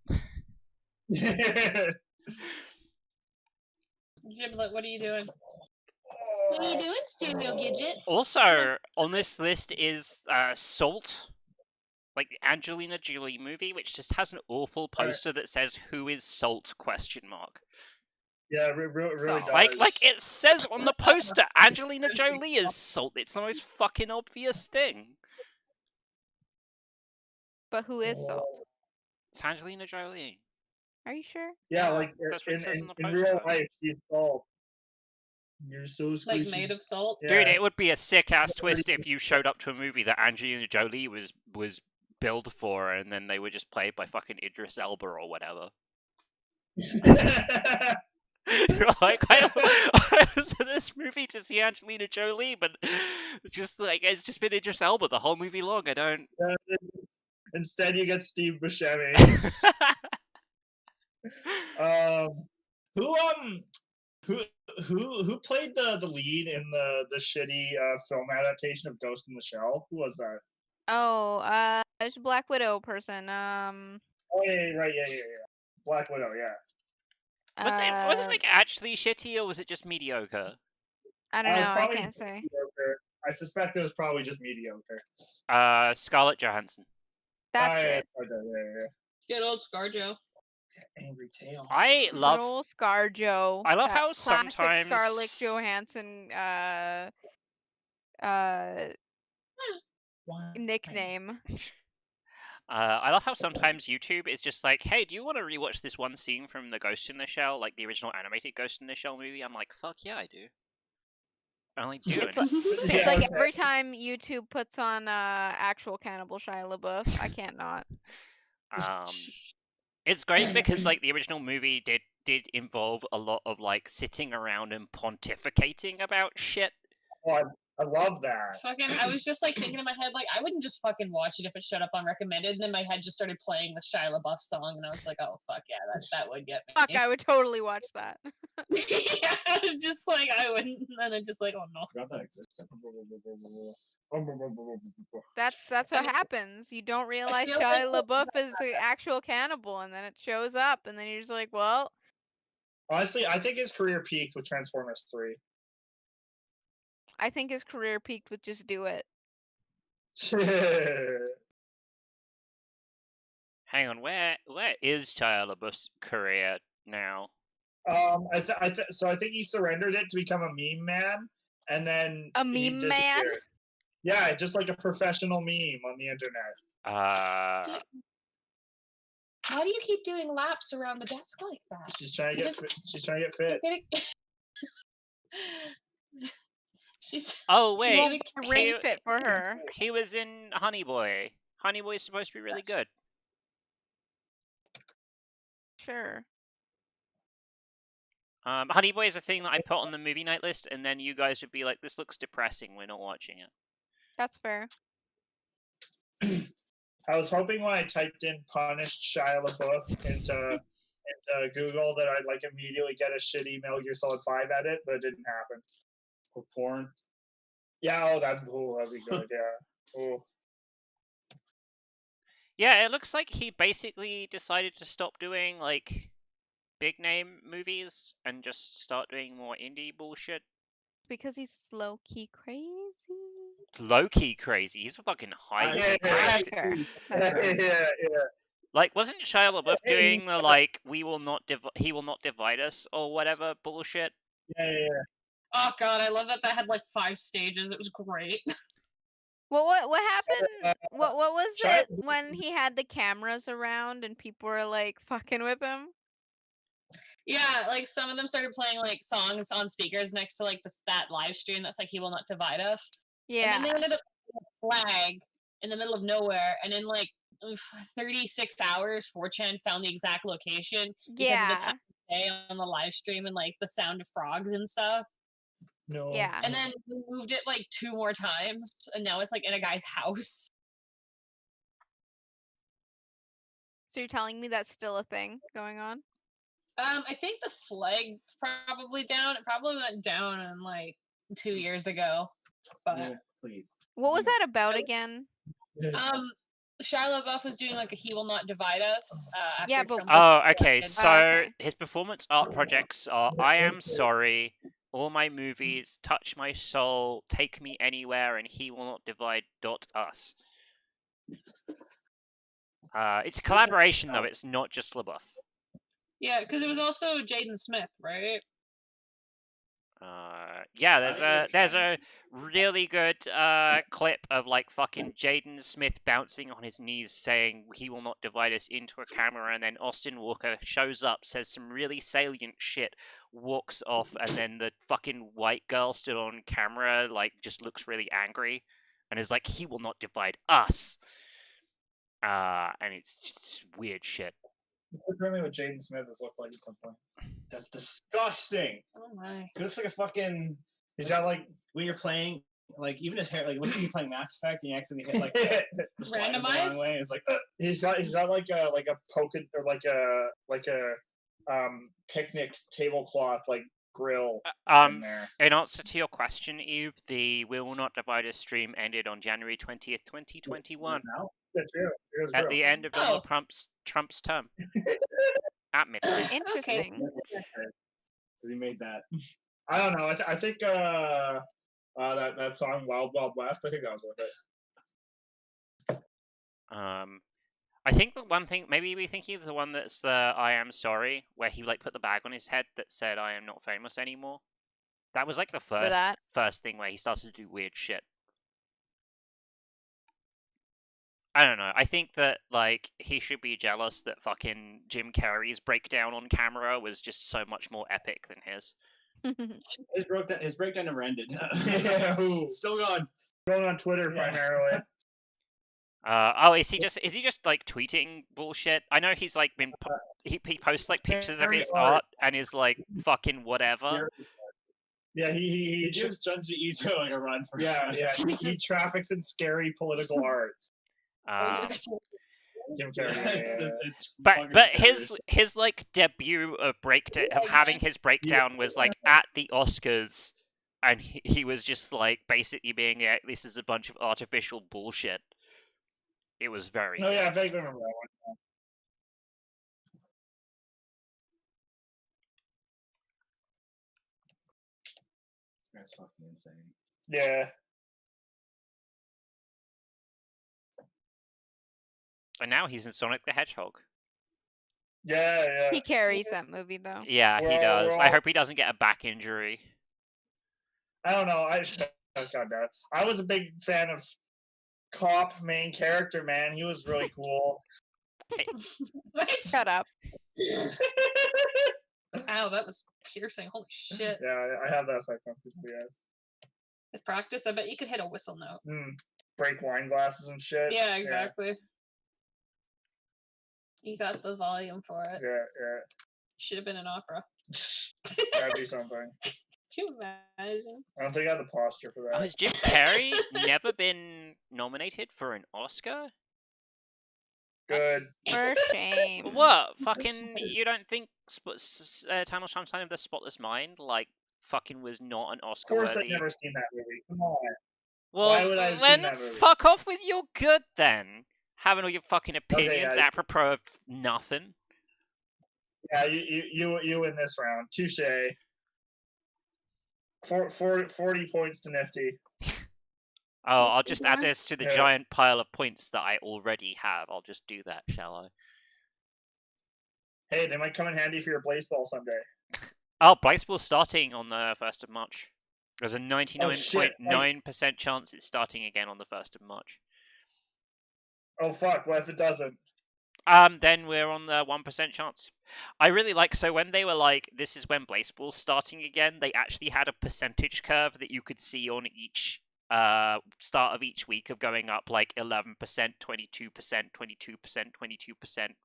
Giblet, what are you doing? What are you doing, Studio Gidget? Also, on this list is Salt, like the Angelina Jolie movie, which just has an awful poster that says "Who is Salt?" ? Yeah, really Salt. does. Like it says on the poster, Angelina Jolie is Salt. It's the most fucking obvious thing. But who is Salt? It's Angelina Jolie. Are you sure? Yeah, Yeah, like that's what it says on the in real poster. life, she's salt. You're so squishy. Like made of salt? Dude, it would be a sick ass twist if you showed up to a movie that Angelina Jolie was billed for, and then they were just played by fucking Idris Elba or whatever. You're like, I was in this movie to see Angelina Jolie, but just like it's just been Idris Elba the whole movie long. I don't. Instead, you get Steve Buscemi. Who played the lead in the shitty film adaptation of Ghost in the Shell? Who was that? Oh, it's a Black Widow person. Oh yeah, right, yeah. Black Widow, yeah. Was it like actually shitty or was it just mediocre? I don't It's know. I probably can't say. mediocre. I suspect it was probably just mediocre. Scarlett Johansson. That's yeah, it. Good old ScarJo. Angry Tail. I Good love. old ScarJo. I love that how classic sometimes Scarlett Johansson nickname. I love how sometimes YouTube is just like, hey, do you want to rewatch this one scene from the Ghost in the Shell, like the original animated Ghost in the Shell movie? I'm like, fuck yeah, I do. I only do. It's It's like every time YouTube puts on actual Cannibal Shia LaBeouf, I can't not. It's great because like the original movie did involve a lot of like sitting around and pontificating about shit. Oh, I love that. Fucking, I was just like thinking in my head, like, I wouldn't just fucking watch it if it showed up on recommended, and then my head just started playing the Shia LaBeouf song, and I was like, oh fuck yeah, that would get me. Fuck, I would totally watch that. Yeah, just like I wouldn't, and then I just like, oh no. I forgot that existed. That's what happens. You don't realize feel Shia like- LaBeouf is the actual cannibal, and then it shows up, and then you're just like, well, Honestly, I think his career peaked with Transformers 3. I think his career peaked with Just Do It. Hang on, where is Shia LaBeouf's career now? So I think he surrendered it to become a meme man, and then A he meme man? disappeared. Yeah, just like a professional meme on the internet. Why do you keep doing laps around the desk like that? She's trying to get fit. She's. Oh She wait, wanted A ring fit for her. he was in Honey Boy. Honey Boy is supposed to be really good. Sure. Honey Boy is a thing that I put on the movie night list, and then you guys would be like, "This looks depressing. We're not watching it." That's fair. I was hoping when I typed in "punished Shia LaBeouf" into Google that I'd like immediately get a shitty Metal Gear Solid 5 edit, but it didn't happen. Or porn. Yeah, that'd be good. Yeah. Oh. Yeah, it looks like he basically decided to stop doing like big name movies and just start doing more indie bullshit. Because he's low key crazy. Low key crazy. He's fucking high Yeah, key crazy. That's fair. That's fair. yeah. Like, wasn't Shia LaBeouf Hey. doing the like he will not divide us or whatever bullshit? Yeah. Oh god, I love that had like 5 stages. It was great. Well, what happened? What was Shia- it when he had the cameras around and people were like fucking with him? Yeah, like some of them started playing like songs on speakers next to like that live stream that's like "He Will Not Divide Us." Yeah. And then they ended up with a flag in the middle of nowhere, and in like 36 hours, 4chan found the exact location because of the time of day on the live stream and like the sound of frogs and stuff. No. Yeah. And then we moved it like 2 more times, and now it's like in a guy's house. So you're telling me that's still a thing going on? I think the flag's probably down. It probably went down in like 2 years ago. But Yeah, please. What was Yeah. that about again? Shia LaBeouf was doing like a "He Will Not Divide Us." After Yeah, but- Trump Oh, okay. was So okay. his performance art projects are "I Am Sorry," "All My Movies," "Touch My Soul," "Take Me Anywhere," and "He Will Not Divide Us." It's a collaboration though. It's not just LaBeouf. Yeah, because it was also Jaden Smith, right? Yeah, I think there's it's a really good clip of like fucking Jaden Smith bouncing on his knees saying "He will not divide us" into a camera, and then Austin Walker shows up, says some really salient shit, walks off, and then the fucking white girl stood on camera like just looks really angry, and is like "He will not divide us," and it's just weird shit. Apparently, what Jaden Smith has looked like at some point. That's disgusting. Oh my. He looks like a fucking. He's got like When you're playing, like even his hair, like when you're playing Mass Effect and you accidentally hit like the slide the Randomized? wrong way, it's like he's got like a pocket or like a picnic tablecloth like grill in there. In answer to your question, Eve, the "Will Not Divide Us" stream ended on January 20th, 2021. Now? That's true. It was At real. the end of Donald Trump's term. At midnight. Interesting. because he made that. I don't know. I think that song "Wild Wild West." I think that was worth it. I think the one thing, maybe we're thinking of the one that's the "I Am Sorry," where he like put the bag on his head that said "I am not famous anymore." That was like the first thing where he started to do weird shit. I don't know. I think that like he should be jealous that fucking Jim Carrey's breakdown on camera was just so much more epic than his. His breakdown never ended. Yeah, who? Still going. Going on Twitter Yeah. primarily. Is he just like tweeting bullshit? I know he's like been he posts like pictures of his art and is like fucking whatever. Yeah, He gives Junji Ito like a run for yeah. He traffics in scary political art. Jim Carrey. It's But fucking his like debut of having his breakdown was like at the Oscars, and he was just like basically being this is a bunch of artificial bullshit. It was very. Oh yeah, I vaguely remember that one. That's fucking insane. Yeah. And now he's in Sonic the Hedgehog. Yeah. He carries that movie though. Yeah, he Well, does. I hope he doesn't get a back injury. I don't know. I was a big fan of Cop main character, man. He was really cool. Shut up. Ow, that was piercing. Holy shit. Yeah, I have that effect on people, yes. With practice, I bet you could hit a whistle note. Break wine glasses and shit. Yeah, exactly. You got the volume for it. Yeah. Should have been an opera. That'd be something. Could you imagine? I don't think I have the posture for that. Has Jim Carrey never been nominated for an Oscar? Good. For shame. What? Fucking, you don't think Eternal Sunshine of the Spotless Mind, like, fucking was not an Of Oscar course, worthy? I've never seen that movie. Come on. Well, Why would I have then seen that movie? fuck off with your good then. Having all your fucking opinions yeah. apropos of nothing. Yeah, you win this round. Touche. 40 points to Nifty. Oh, I'll just add this to the Yeah. giant pile of points that I already have. I'll just do that, shall I? Hey, they might come in handy for your baseball someday. Oh, baseball's starting on the 1st of March. There's a 99.9% chance it's starting again on the 1st of March. Oh fuck, what if it doesn't? Then we're on the 1% chance. I really like, so when they were like, this is when baseball's starting again, they actually had a percentage curve that you could see on each start of each week of going up like 11%, 22%, 22%, 22%,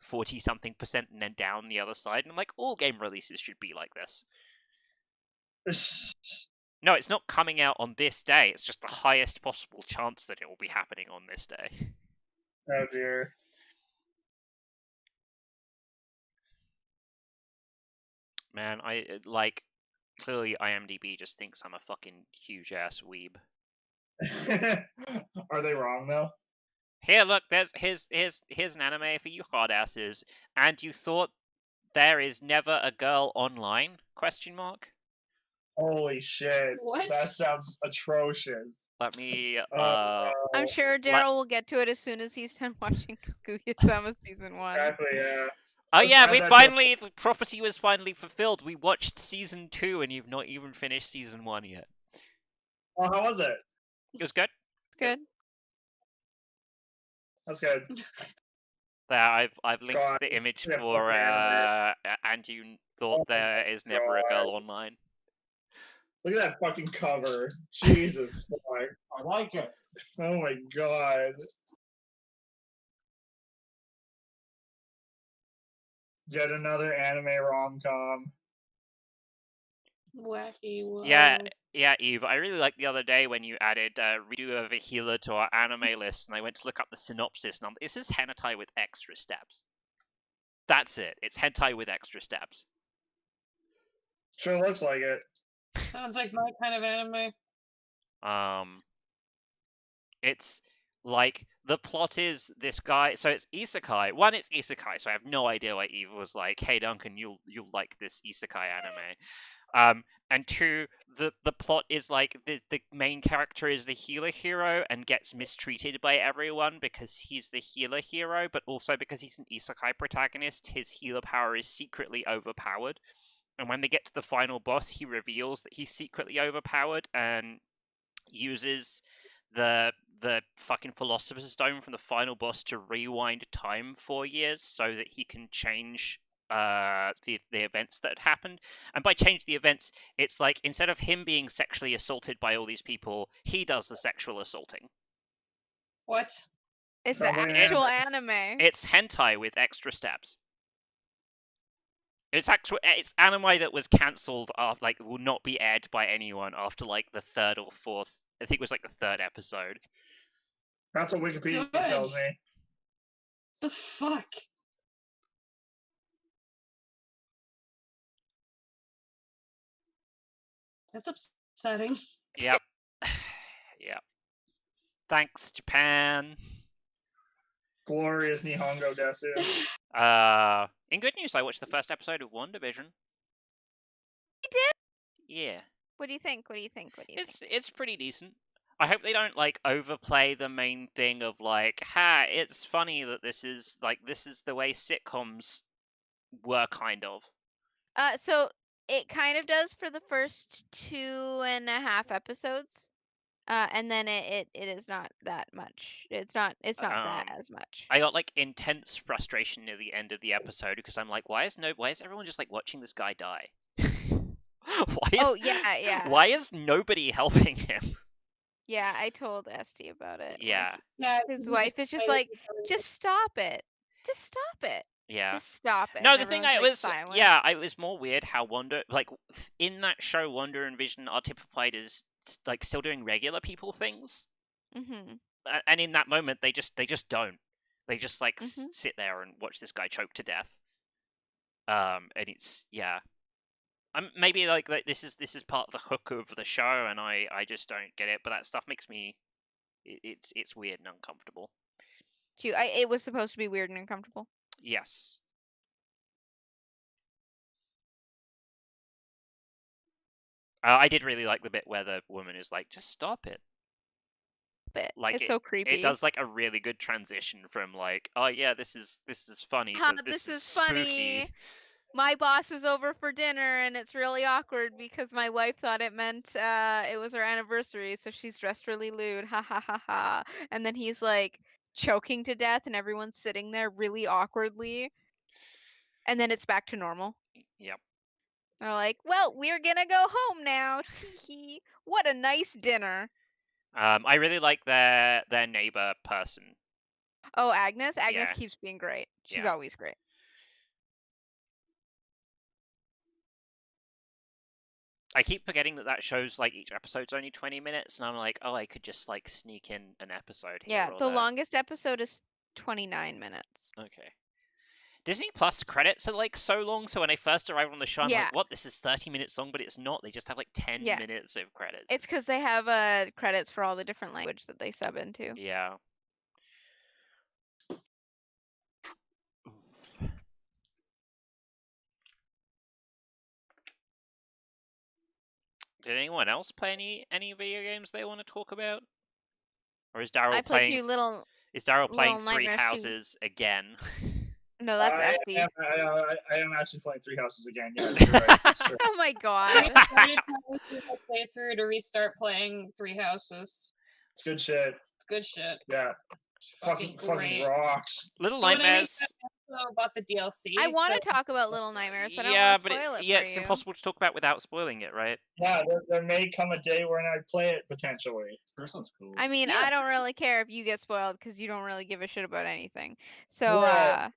40-something%, and then down the other side. And I'm like, all game releases should be like this. No, it's not coming out on this day. It's just the highest possible chance that it will be happening on this day. Oh dear. Man, like clearly IMDb just thinks I'm a fucking huge ass weeb. Are they wrong though? Here, look, here's an anime for you hard asses. And you thought there is never a girl online? Question mark. Holy shit! What? That sounds atrocious. Let me I'm sure Daryl will get to it as soon as he's done watching Kaguya-sama season 1. Exactly. Yeah. Oh Let's yeah, add we that to- finally the prophecy was finally fulfilled. We watched season 2 and you've not even finished season 1 yet. Oh, how was it? It was good. Good. That's good. There, I've linked God, the image yeah, for fucking anime. and you thought Oh there is never a girl God. online. Look at that fucking cover. Jesus fuck. I like it. Oh my god. Yet another anime rom-com. Wacky. Whoa. Yeah, Eve. I really liked the other day when you added redo of a healer to our anime list, and I went to look up the synopsis, and I'm like, is this hentai with extra steps? That's it. It's hentai with extra steps. Sure looks like it. Sounds like my kind of anime. It's like the plot is this guy. So it's isekai. One, it's isekai. So I have no idea why Eve was like, "Hey Duncan, you'll like this isekai anime." And two, the plot is like the main character is the healer hero and gets mistreated by everyone because he's the healer hero, but also because he's an isekai protagonist, his healer power is secretly overpowered. And when they get to the final boss, he reveals that he's secretly overpowered and uses the fucking philosopher's stone from the final boss to rewind time 4 years so that he can change the events that had happened. And by change the events, it's like instead of him being sexually assaulted by all these people, he does the sexual assaulting. What? It's the Sounds like an actual anime. anime. It's hentai with extra steps. It's anime that was cancelled after, like, will not be aired by anyone after like the third or fourth. I think it was like the third episode. That's what Wikipedia Good. tells me. The fuck? That's upsetting. Yep. Yep. Thanks, Japan. Glorious Nihongo Desu. In good news, I watched the first episode of WandaVision. You did? Yeah. What do you think? What do you think? What do you think? It's pretty decent. I hope they don't like overplay the main thing of like, ha, it's funny that this is the way sitcoms were kind of. So it kind of does for the first 2.5 episodes. And then it is not that much. It's not that as much. I got like intense frustration near the end of the episode because I'm like, why is everyone just like watching this guy die? Oh yeah. Why is nobody helping him? Yeah, I told Esty about it. Yeah. Yeah, His wife is just like, just stop it. Just stop it. Yeah. Just stop it. No, And the thing everyone's, I like, was silent. yeah, it was more weird how Wanda in that show Wanda and Vision are typified as like still doing regular people things. Mm-hmm. And in that moment they just don't. They just like Mhm. sit there and watch this guy choke to death. And it's yeah. Maybe like this is part of the hook of the show, and I just don't get it. But that stuff makes me it's weird and uncomfortable. It was supposed to be weird and uncomfortable. Yes. I did really like the bit where the woman is like, "Just stop it." But Like it's so creepy. It does like a really good transition from like, "Oh yeah, this is funny," Ha, to this is spooky. funny. My boss is over for dinner and it's really awkward because my wife thought it meant it was her anniversary, so she's dressed really lewd. Ha ha ha ha. And then he's like choking to death and everyone's sitting there really awkwardly. And then it's back to normal. Yep. They're like, well, we're gonna go home now. Tee-hee. What a nice dinner. I really like their neighbor person. Oh, Agnes? Agnes Yeah. keeps being great. She's Yeah. always great. I keep forgetting that show's like each episode's only 20 minutes, and I'm like, oh, I could just like sneak in an episode here. Yeah, or the there. longest episode is 29 minutes. Okay. Disney Plus credits are like so long, so when I first arrived on the show, I'm Yeah. like, what? This is 30 minutes long, but it's not. They just have like 10 Yeah. minutes of credits. It's because they have credits for all the different language that they sub into. Yeah. Did anyone else play any video games they want to talk about? Or is Daryl I played playing? through Little playing Three Nightmares 2. Houses again? No, that's I Espy. am actually playing Three Houses again. Yes, you're right. That's true. Oh my I god. started playing through the playthrough to restart playing Three Houses. It's good shit. It's good shit. Yeah. Fucking great. rocks. Little But when they Nightmares. also bought the DLC. I want so to talk about Little Nightmares, but I Yeah, don't but want to spoil it yeah, for it's you. impossible to talk about without spoiling it, right? Yeah, there may come a day when I play it potentially. First one's cool. I mean, Yeah. I don't really care if you get spoiled because you don't really give a shit about anything. So, Yeah,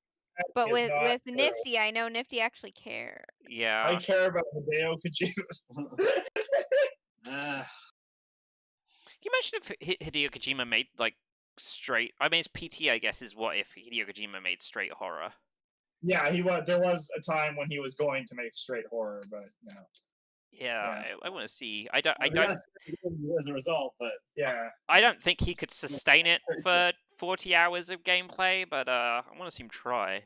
but It's with not true. Nifty, I know Nifty actually cares. Yeah. I care about Hideo Kojima. Ah, Can you imagine if Hideo Kojima made like straight? I mean, it's PT, I guess, is what if Hideo Kojima made straight horror. Yeah, he was. There was a time when he was going to make straight horror, but you know, Yeah, Yeah. I want to see. I don't. as a result, but yeah. I don't think he could sustain it for 40 hours of gameplay, but I want to see him try.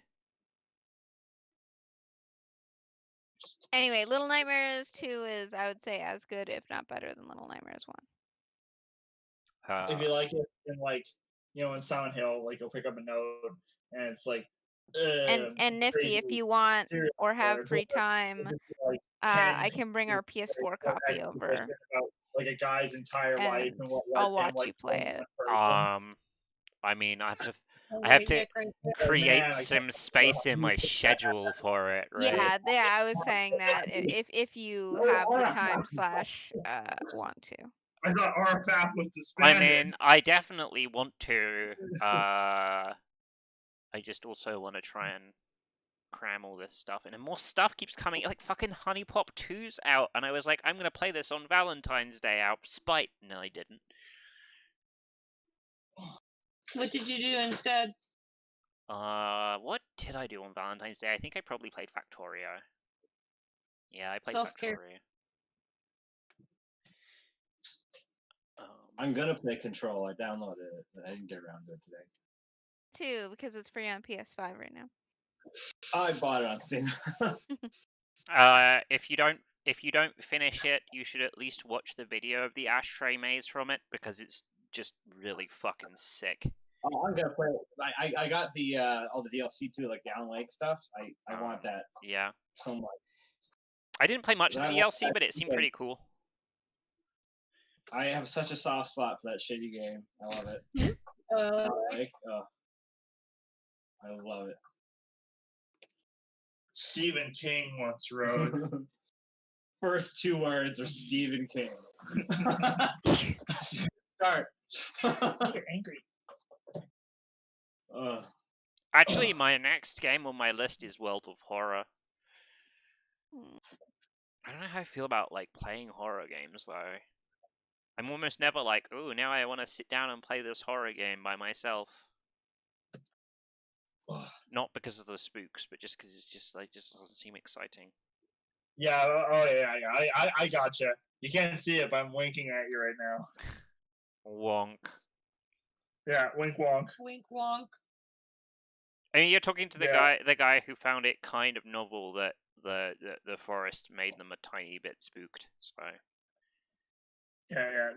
Anyway, Little Nightmares 2 is, I would say, as good, if not better, than Little Nightmares 1. If you like it, in like in Silent Hill, like you'll pick up a note and it's like. And Nifty, if crazy you want serial or have killer. free It's like- time, it's just like 10 I can bring our PS4 copy over, about like a guy's entire life and and what I'll led watch him, like, you play from it. one person. I mean, I I'm have gonna to get crazy. create man, I some can't- space in my schedule for it, right? Yeah, I was saying that if you have the time / want to. I thought RFAF was I disbanded. mean, I definitely want to. I just also want to try and cram all this stuff in, and more stuff keeps coming. Like fucking Honey Pop 2's out, and I was like, I'm gonna play this on Valentine's Day out of spite. No, I didn't. What did you do instead? What did I do on Valentine's Day? I think I probably played Factorio. Yeah, I played Self-care. Factorio. I'm gonna play Control. I downloaded it, but I didn't get around to it today. 2, because it's free on PS5 right now. I bought it on Steam. If you don't finish it, you should at least watch the video of the ashtray maze from it because it's just really fucking sick. Oh, I'm gonna play it. I got the all the DLC too, like the Alan Wake stuff. I want that Yeah. so much. I didn't play much of the I want DLC, that but it seemed too. pretty cool. I have such a soft spot for that shitty game. I love it. Alan Wake, oh, I love it. Stephen King once wrote. First 2 words are Stephen King. Start. You're angry. Actually, my next game on my list is World of Horror. I don't know how I feel about like playing horror games though. I'm almost never like, ooh, now I want to sit down and play this horror game by myself. Not because of the spooks, but just because it's just doesn't seem exciting. Yeah. Oh yeah. I gotcha. You can't see it, but I'm winking at you right now. Wonk. Yeah. Wink wonk. Wink wonk. I mean, you're talking to the Yeah. guy who found it kind of novel that the forest made them a tiny bit spooked. So Yeah.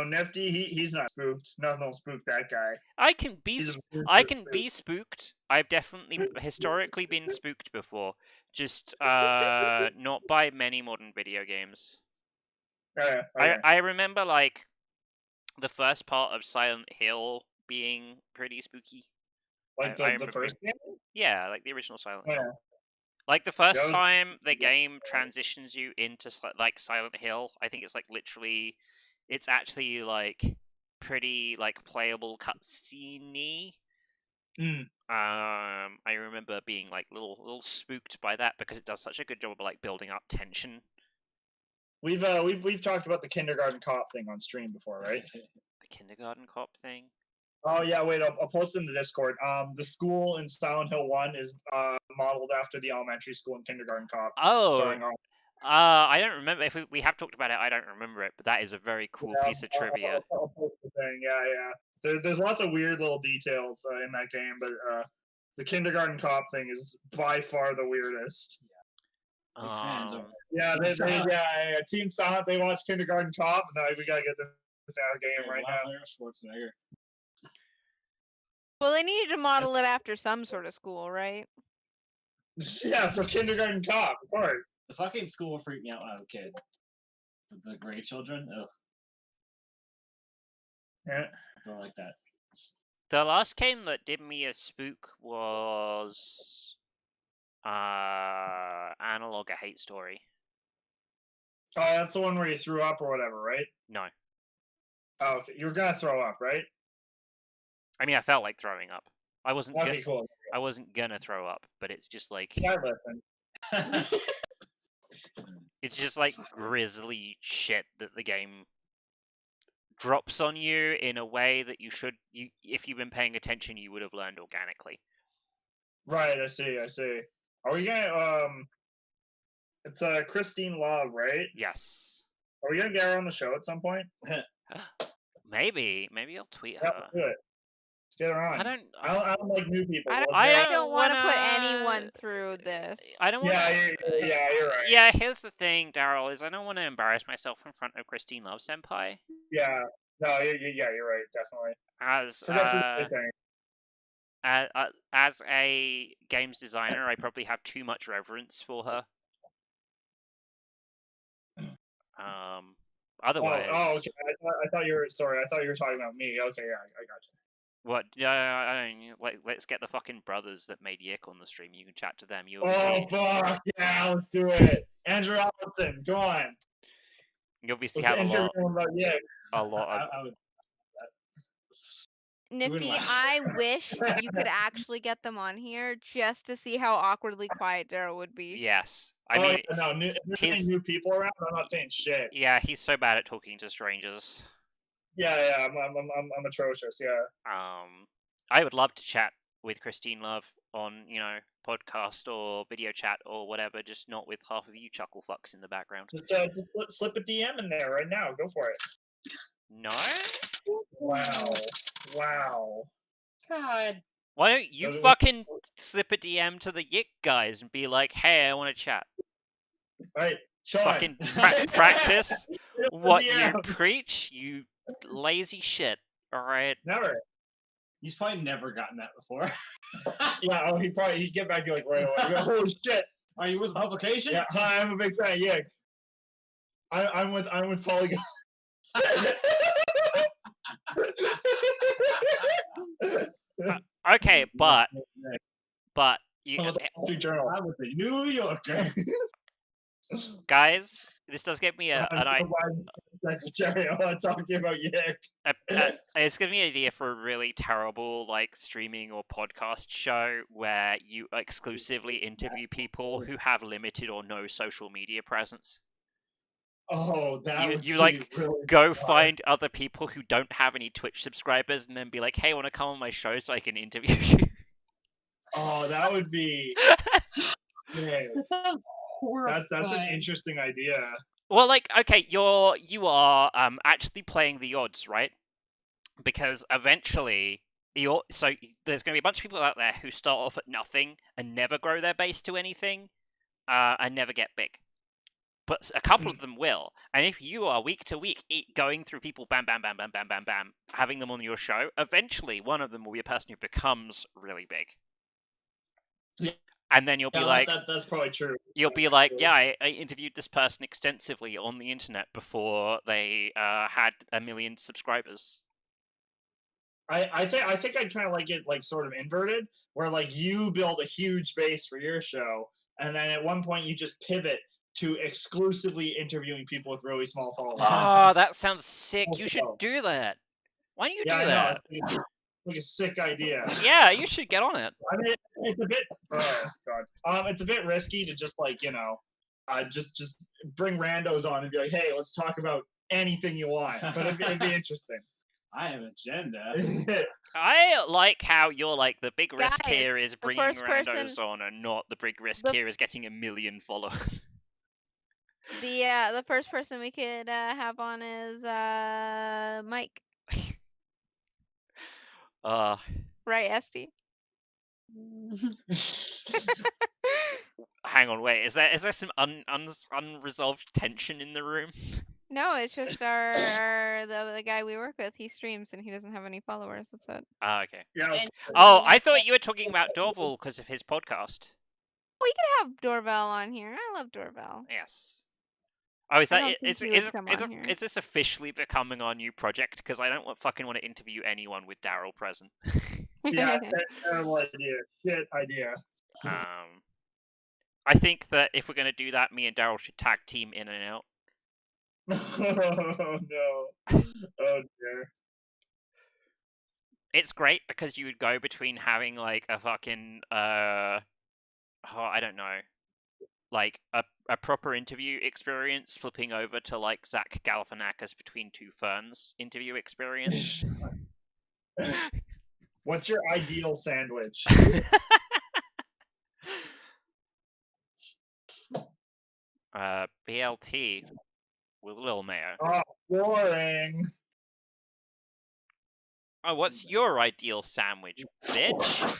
Nifty. He's not spooked. Nothing will spook that guy. I can be He's a weird I person. can be spooked. I've definitely historically been spooked before. Just not by many modern video games. Yeah. Okay. I remember like the first part of Silent Hill being pretty spooky. Like I the remember first game. Yeah, like the original Silent Yeah. Hill. Like the first That was- time the game transitions you into like Silent Hill, I think it's like literally, it's actually like pretty like playable cutscene-y. I remember being like little spooked by that because it does such a good job of like building up tension. We've talked about the kindergarten cop thing on stream before, right? The kindergarten cop thing. Oh yeah, wait, I'll post in the Discord. The school in Silent Hill 1 is modeled after the elementary school in Kindergarten Cop. Oh, Starring I don't remember if we have talked about it. I don't remember it, but that is a very cool piece of trivia. I'll post the thing. Yeah. There's lots of weird little details in that game, but the Kindergarten Cop thing is by far the weirdest. Big fans of Yeah, Team Silent, they watch Kindergarten Cop, and we gotta get this out of game right now. Schwarzenegger. Well, they needed to model it after some sort of school, right? Yeah, so Kindergarten Cop, of course. The fucking school freaked me out when I was a kid. The gray children. Ugh. Yeah. I don't like that. The last game that did me a spook was Analog: A Hate Story. Oh, that's the one where you threw up or whatever, right? No. Oh, okay. You're gonna throw up, right? I mean, I felt like throwing up. I wasn't. Okay, cool. I wasn't gonna throw up, but it's just like Yeah, listen. it's just like grisly shit that the game drops on you in a way that if you've been paying attention, you would have learned organically. Right, I see. Are we gonna it's Christine Love, right? Yes. Are we gonna get her on the show at some point? Maybe I'll tweet her. Yeah, let's do it. Let's get her on. I don't I don't like new people. I don't want to put anyone through this. I don't want. Yeah, you're right. Yeah, here's the thing, Daryl, is I don't want to embarrass myself in front of Christine Love Senpai. Yeah, no, you're right, definitely. As a games designer, I probably have too much reverence for her. Otherwise. Oh, okay. I thought you were talking about me. Okay, yeah, I got you. What? I don't. Let's get the fucking brothers that made Yick on the stream. You can chat to them. You Oh obviously. fuck yeah, let's do it. Andrew Allison, go on. You obviously Let's have interview him about Yick. a lot of. I would. Nifty, I wish you could actually get them on here just to see how awkwardly quiet Daryl would be. Yes, I mean. Yeah, no, if there's new people around, I'm not saying shit. Yeah, he's so bad at talking to strangers. Yeah, I'm atrocious. Yeah. I would love to chat with Christine Love on, podcast or video chat or whatever, just not with half of you chuckle fucks in the background. Just slip a DM in there right now. Go for it. No? Wow. God. Why don't you fucking slip a DM to the Yick guys and be like, hey, I want to chat. Right, Sean. Fucking practice what you preach, you lazy shit, alright? Never. He's probably never gotten that before. Yeah, he'd get back to you like right away. Go, holy shit. Are you with the publication? Yeah, hi, I'm a big fan. Yeah. I'm with Polygon. Okay, but you I'm with the Wall Street Journal. I'm with the New Yorker. guys, this does give me an idea. Secretary, I want to talk to you about Yick. It's giving me an idea for a really terrible streaming or podcast show where you exclusively interview people who have limited or no social media presence. Oh, that would you be really go find other people who don't have any Twitch subscribers and then be like, hey, want to come on my show so I can interview you? Oh, that would be. Man, That sounds horrifying. that's an interesting idea. Well, okay, you are actually playing the odds, right? Because eventually, there's going to be a bunch of people out there who start off at nothing and never grow their base to anything, and never get big. But a couple of them will, and if you are week to week going through people, bam, bam, bam, bam, bam, bam, bam, having them on your show, eventually one of them will be a person who becomes really big. Yeah. And then you'll be like, that's probably true. You'll be like, yeah, I interviewed this person extensively on the internet before they had 1 million subscribers. I think I'd kind of like it sort of inverted, where you build a huge base for your show, and then at one point you just pivot to exclusively interviewing people with really small followers. Oh, that sounds sick. You should do that. Why don't you do that? I know. It's like a sick idea. Yeah, you should get on it. I mean, it's a bit. Oh god. It's a bit risky to just just bring randos on and be like, hey, let's talk about anything you want. But it'd be interesting. I have agenda. I like how you're like the big risk here Guys, is the bringing first person- randos on, and not the big risk the- here is getting 1 million followers. The first person we could have on is Mike, right, Esty? Hang on, wait. Is there some unresolved tension in the room? No, it's just the guy we work with. He streams and he doesn't have any followers. That's it. Ah, okay. Yeah. And- Oh, I thought you were talking about Dorval because of his podcast. We could have Doorbell on here. I love Doorbell. Yes. Oh, is I that don't think he would come on here. is this officially becoming our new project? Because I don't fucking want to interview anyone with Daryl present. Yeah, terrible idea. Shit idea. I think that if we're gonna do that, me and Daryl should tag team in and out. Oh no. Oh dear. It's great because you would go between having like a fucking I don't know, like a proper interview experience, flipping over to like Zach Galifianakis between two ferns interview experience. What's your ideal sandwich? BLT with Lil Mayo. Oh, boring. Oh, what's your ideal sandwich, bitch?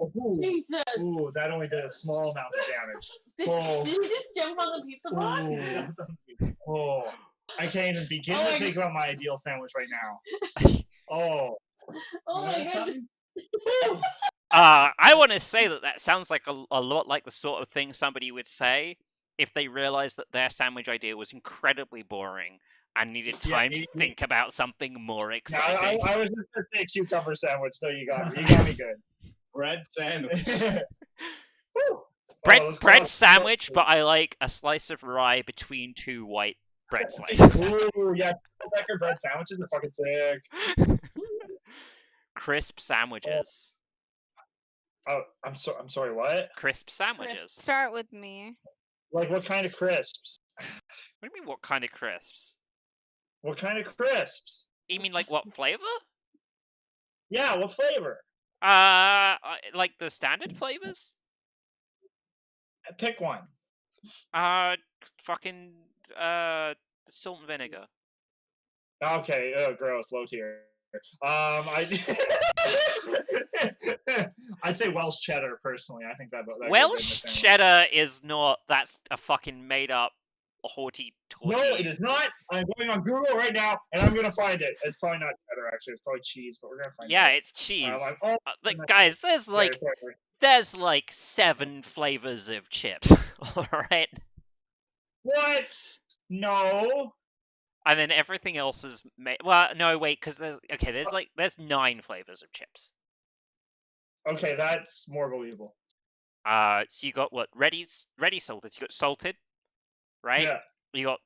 Ooh, Jesus! ooh, that only did a small amount of damage. Did, Oh. did he just jump on the pizza box? Ooh. Oh, I can't even begin Oh to my think about my ideal sandwich right now. Oh, Oh my goodness! I want to say that sounds like a lot like the sort of thing somebody would say if they realized that their sandwich idea was incredibly boring and needed time to think about something more yeah, exciting. I was just gonna say cucumber sandwich, so you got me. You got me good. Bread sandwich. Woo. bread Oh, let's bread go. sandwich, but I like a slice of rye between two white bread slices. Ooh, yeah, Becker bread sandwiches are fucking sick. Crisp sandwiches. Oh, I'm sorry. What? Crisp sandwiches. Start with me. Like what kind of crisps? What do you mean? What kind of crisps? What kind of crisps? You mean like what flavor? Yeah, what flavor? Like the standard flavors? Pick one. Fucking salt and vinegar. Okay, gross, low tier. I'd say Welsh cheddar personally. I think that goes in the Welsh same way. cheddar is not. That's a fucking made up horty torty. No, it is not. I'm going on Google right now, and I'm gonna find it. It's probably not cheddar, actually. It's probably cheese, but we're gonna find Yeah, it. it's cheese. I'm Like, guys, there's like sorry. there's like 7 flavors of chips. All right, What? No. and then everything else is made. Well, no, wait, because there's 9 flavors of chips. Okay, that's more believable. So you got what? Ready salted. You got salted, right? Yeah. You got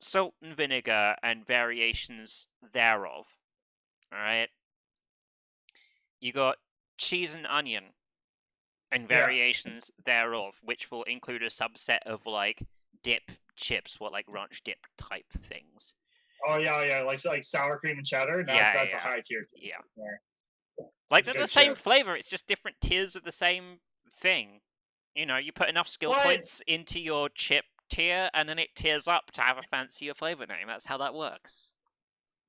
salt and vinegar and variations thereof. All right. You got cheese and onion and variations thereof, which will include a subset of like dip chips, like ranch dip type things. Oh yeah, like sour cream and cheddar. That's a high tier. Yeah. Yeah. Like That's a they're the good same chip. flavor. It's just different tiers of the same thing. You know, you put enough skill What? points into your chip tier, and then it tiers up to have a fancier flavor name. That's how that works.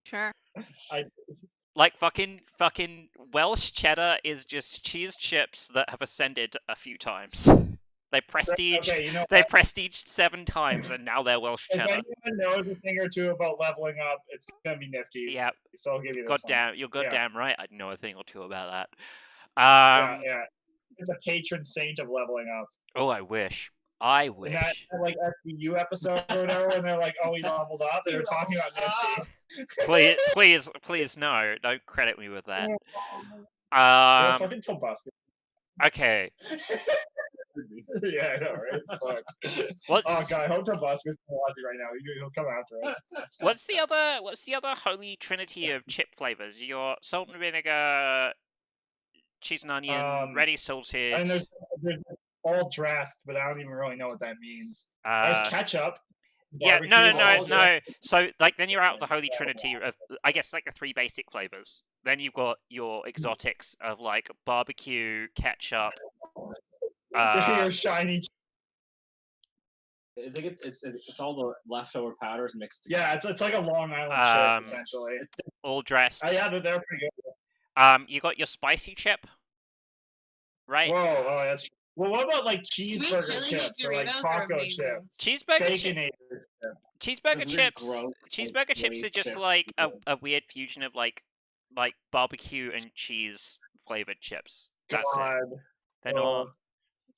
Sure. Like fucking Welsh cheddar is just cheese chips that have ascended a few times. They prestiged. Okay, you know They prestiged 7 times, and now they're Welsh if cheddar. anyone knows a thing or two about leveling up, it's gonna be nifty. Yeah, So I'll give you this one. you're goddamn right. I know a thing or two about that. Yeah. It's the patron saint of leveling up. Oh, I wish. I In wish. that like SVU episode or whatever, when they're like, "Oh, he's leveled up," they were talking about nifty. Please, no! Don't credit me with that. Yeah, fucking Tobuscus. Okay. Yeah, I know, right? Fuck. What's Oh god, I hope Tobuscus is watching right now. He'll come after us. what's the other holy trinity of chip flavors? You got salt and vinegar, cheese and onion, ready salted. And there's all dressed, but I don't even really know what that means. There's ketchup. Yeah, barbecue, all of it. no. So, like, then you're out of the holy trinity of, I guess, like the 3 basic flavors. Then you've got your exotics of like barbecue, ketchup. Your shiny. I think it's all the leftover powders mixed together. Yeah, it's like a Long Island chip essentially. All dressed. Oh, yeah, they're pretty good. You got your spicy chip, right? Whoa, oh, that's. Well, what about like Sweet cheeseburger chili hit chips or like Doritos are taco amazing. chips? Cheeseburger chips. Baconator. Cheeseburger Those weird, chips. gross, Cheeseburger like, chips are glazed just chips. like a weird fusion of like barbecue and cheese flavored chips. That's it. God. They're not.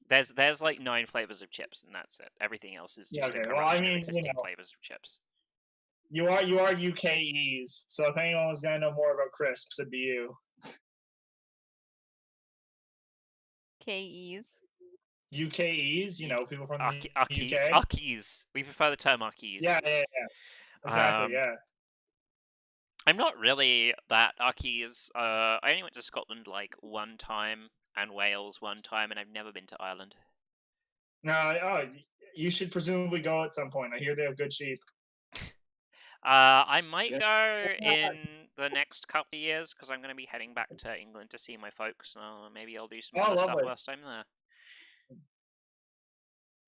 There's like 9 flavors of chips, and that's it. Everything else is Yeah, just a okay. Well, corruption I mean, of you existing know. flavors of chips. You are UKEs, so if anyone was gonna know more about crisps, it'd be you. KEs. UKEs, you know, people from the UK. Arkies. We prefer the term Arkies. Yeah. Exactly, yeah. I'm not really that Arkies. I only went to Scotland like 1 time and Wales 1 time, and I've never been to Ireland. No, you should presumably go at some point. I hear they have good sheep. I might Yeah. go in the next couple of years because I'm going to be heading back to England to see my folks. Maybe I'll do some other stuff lovely. whilst I'm there.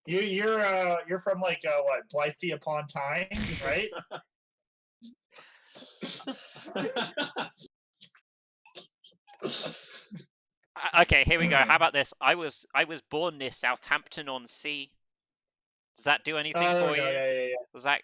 You're from like what, Blythe upon Tyne, right? Okay, here we go. How about this? I was born near Southampton on Sea. Does that do anything for you? Yeah. Is that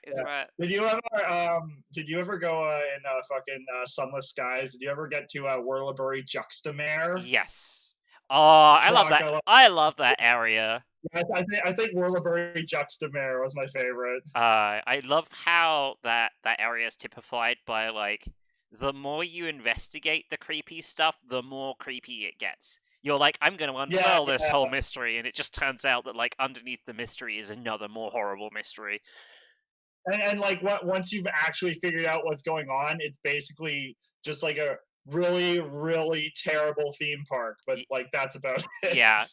Did you ever go in fucking sunless skies? Did you ever get to Whirlabury Juxtamare? Yes. Oh, I love Fuck, that. I love that area. Yeah, I think Whirlabury Juxtamare was my favorite. I love how that area is typified by like the more you investigate the creepy stuff, the more creepy it gets. You're like, I'm going to unfurl this whole mystery, and it just turns out that like underneath the mystery is another more horrible mystery. And like once you've actually figured out what's going on, it's basically just like a really, really terrible theme park. But like that's about it. Yeah.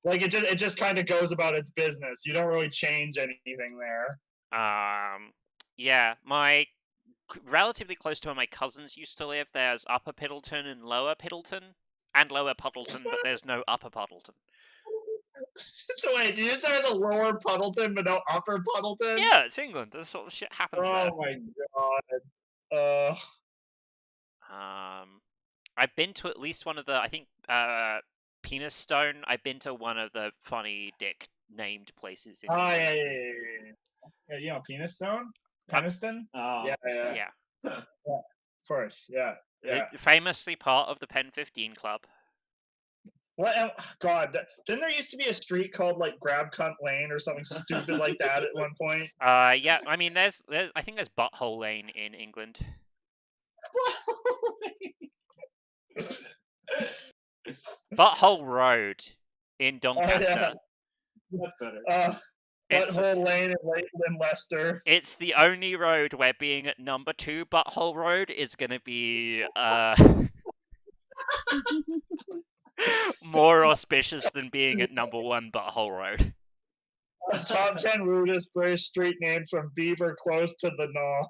Like it just kind of goes about its business. You don't really change anything there. Yeah, relatively close to where my cousins used to live, there's Upper Piddleton and Lower Piddleton, and Lower Puddleton, but there's no Upper Puddleton. So wait, do you say there's a Lower Puddleton but no Upper Puddleton? Yeah, it's England. This sort of shit happens there. Oh my god. I've been to at least one of the, I think, Penis Stone. I've been to one of the funny dick named places in England. Yeah, you know, Penis Stone? Peniston? Oh. Yeah. Of course, yeah. Famously part of the Pen 15 Club. What? God, didn't there used to be a street called like Grab Cunt Lane or something stupid like that at one point? Yeah. I mean, there's I think there's Butthole Lane in England. Butthole Road in Doncaster. That's better. Butthole Lane in Leicester. It's the only road where being at number 2 Butthole Road is going to be more auspicious than being at number 1 Butthole Road. Top 10 rudest British street names from Beaver Close to the Knob.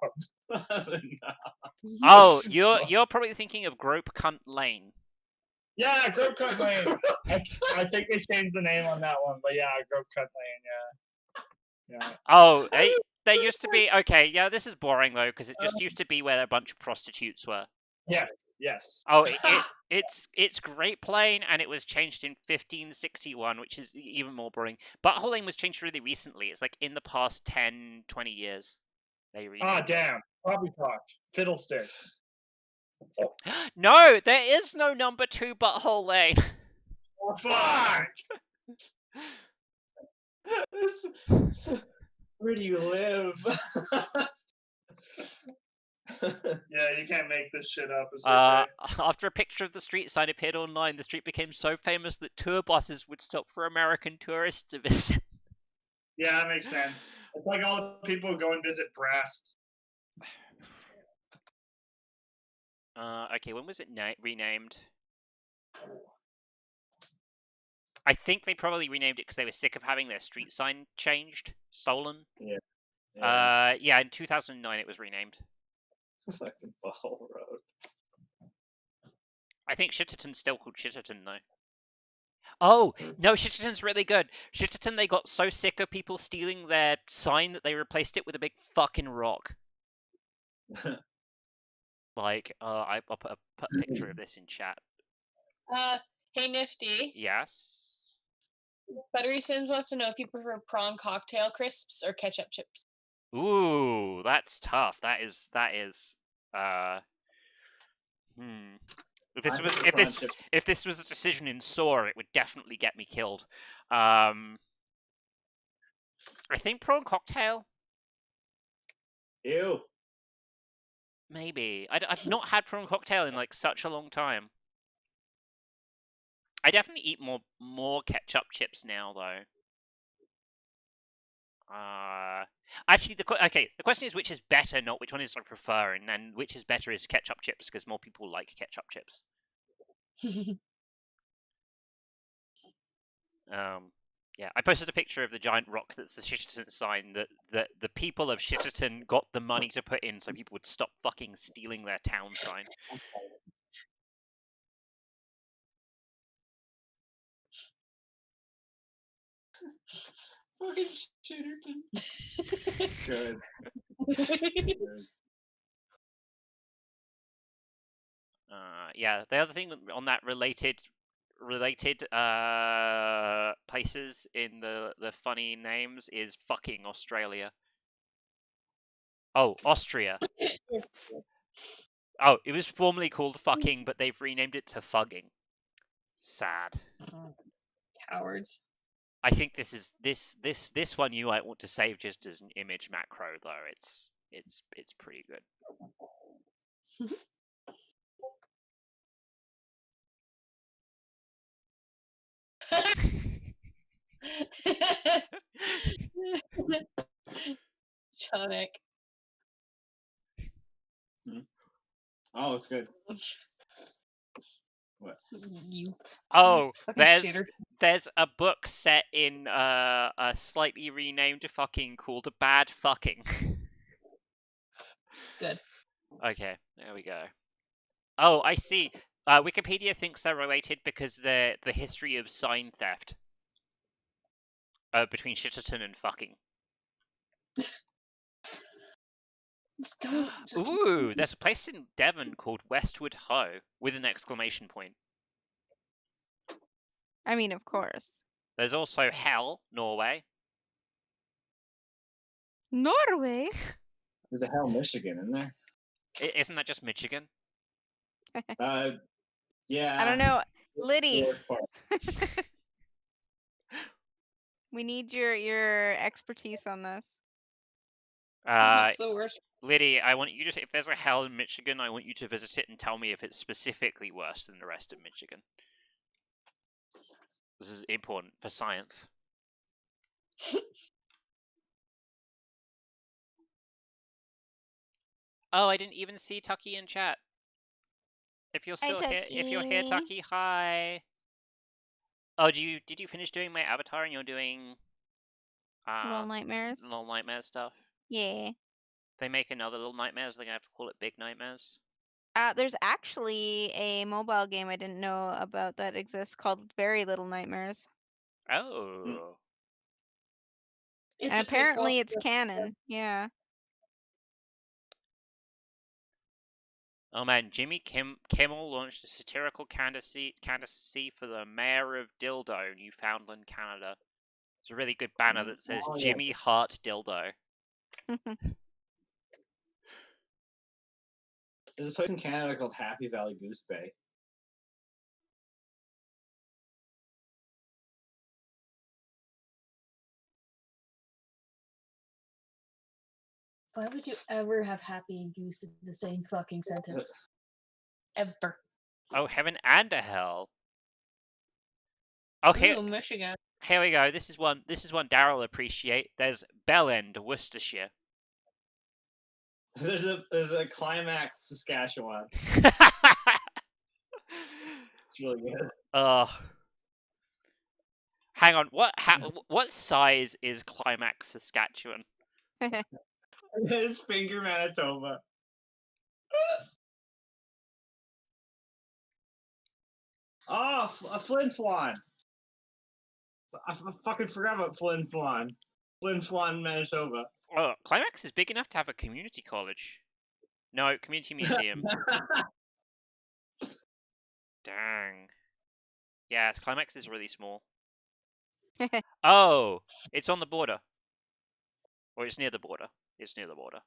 Oh, you're probably thinking of Grope Cunt Lane. Yeah, Grope Cunt Lane. I think they changed the name on that one, but yeah, Grope Cunt Lane, yeah. Oh, there used to be... Okay, yeah, this is boring, though, because it just used to be where a bunch of prostitutes were. Yes. Oh, it's Great Plain, and it was changed in 1561, which is even more boring. Butthole Lane was changed really recently. It's like in the past 10, 20 years. They damn. Poppycock. Fiddlesticks. No, there is no number 2 Butthole Lane. Oh, fuck! Where do you live? Yeah, you can't make this shit up. As they say. After a picture of the street sign appeared online, the street became so famous that tour buses would stop for American tourists to visit. Yeah, that makes sense. It's like all the people who go and visit Brest. Okay, when was it renamed? I think they probably renamed it because they were sick of having their street sign stolen. Yeah. In 2009 it was renamed. Fucking Ball Road. I think Shitterton's still called Shitterton though. Oh no, Shitterton's really good. Shitterton, they got so sick of people stealing their sign that they replaced it with a big fucking rock. Like, I'll put a picture of this in chat. Hey Nifty. Yes. Buttery Sims wants to know if you prefer prawn cocktail crisps or ketchup chips. Ooh, that's tough. That is. If this I was prefer prawn chips. if this was a decision in Saw, it would definitely get me killed. I think prawn cocktail. Ew. Maybe. I've not had prawn cocktail in like such a long time. I definitely eat more ketchup chips now though. Actually, the question is which is better, not which one is I prefer, and then which is better is ketchup chips because more people like ketchup chips. Yeah, I posted a picture of the giant rock that's the Shitterton sign that the people of Shitterton got the money to put in so people would stop fucking stealing their town sign. Fucking Shitterton. Good. Yeah, the other thing on that related places in the funny names is fucking Australia. Oh, Austria. Oh, it was formerly called fucking, but they've renamed it to fugging. Sad. Cowards. I think this one you might want to save just as an image macro though. It's pretty good. Chonic. Oh, it's good. You Oh, fucking shitter. there's a book set in a slightly renamed fucking called Bad Fucking. Good. Okay, there we go. Oh, I see. Wikipedia thinks they're related because the history of sign theft between Shitterton and fucking. Ooh, there's a place in Devon called Westwood Ho with an exclamation point. I mean, of course. There's also Hell, Norway. Norway? There's a Hell, Michigan in there. Isn't that just Michigan? Yeah. I don't know. Liddy, Fourth part. we need your expertise on this. What's the worst? Liddy, I want you to, if there's a Hell in Michigan, I want you to visit it and tell me if it's specifically worse than the rest of Michigan. This is important for science. Oh, I didn't even see Tucky in chat. If you're still here, Tucky, hi. Oh, did you finish doing my avatar and you're doing Little Nightmares? Little Nightmares stuff? Yeah. They make another Little Nightmares, they're gonna have to call it Big Nightmares. There's actually a mobile game I didn't know about that exists called Very Little Nightmares. Oh. And apparently it's canon. Yeah. Oh man, Jimmy Kimmel launched a satirical candidacy for the mayor of Dildo, Newfoundland, Canada. It's a really good banner that says Jimmy Hart Dildo. There's a place in Canada called Happy Valley Goose Bay. Why would you ever have happy and goose in the same fucking sentence? Ever. Oh, heaven and a hell. Oh, Ooh, Michigan. Here we go. This is one Daryl will appreciate. There's Bellend, Worcestershire. There's a Climax, Saskatchewan. It's really good. Hang on, what size is Climax, Saskatchewan? His finger, Manitoba. Oh, a Flin Flon. I fucking forgot about Flin Flon. Flin Flon, Manitoba. Oh, Climax is big enough to have a community college. No, community museum. Dang. Yeah, Climax is really small. Oh, it's on the border. Or it's near the border. It's near the border.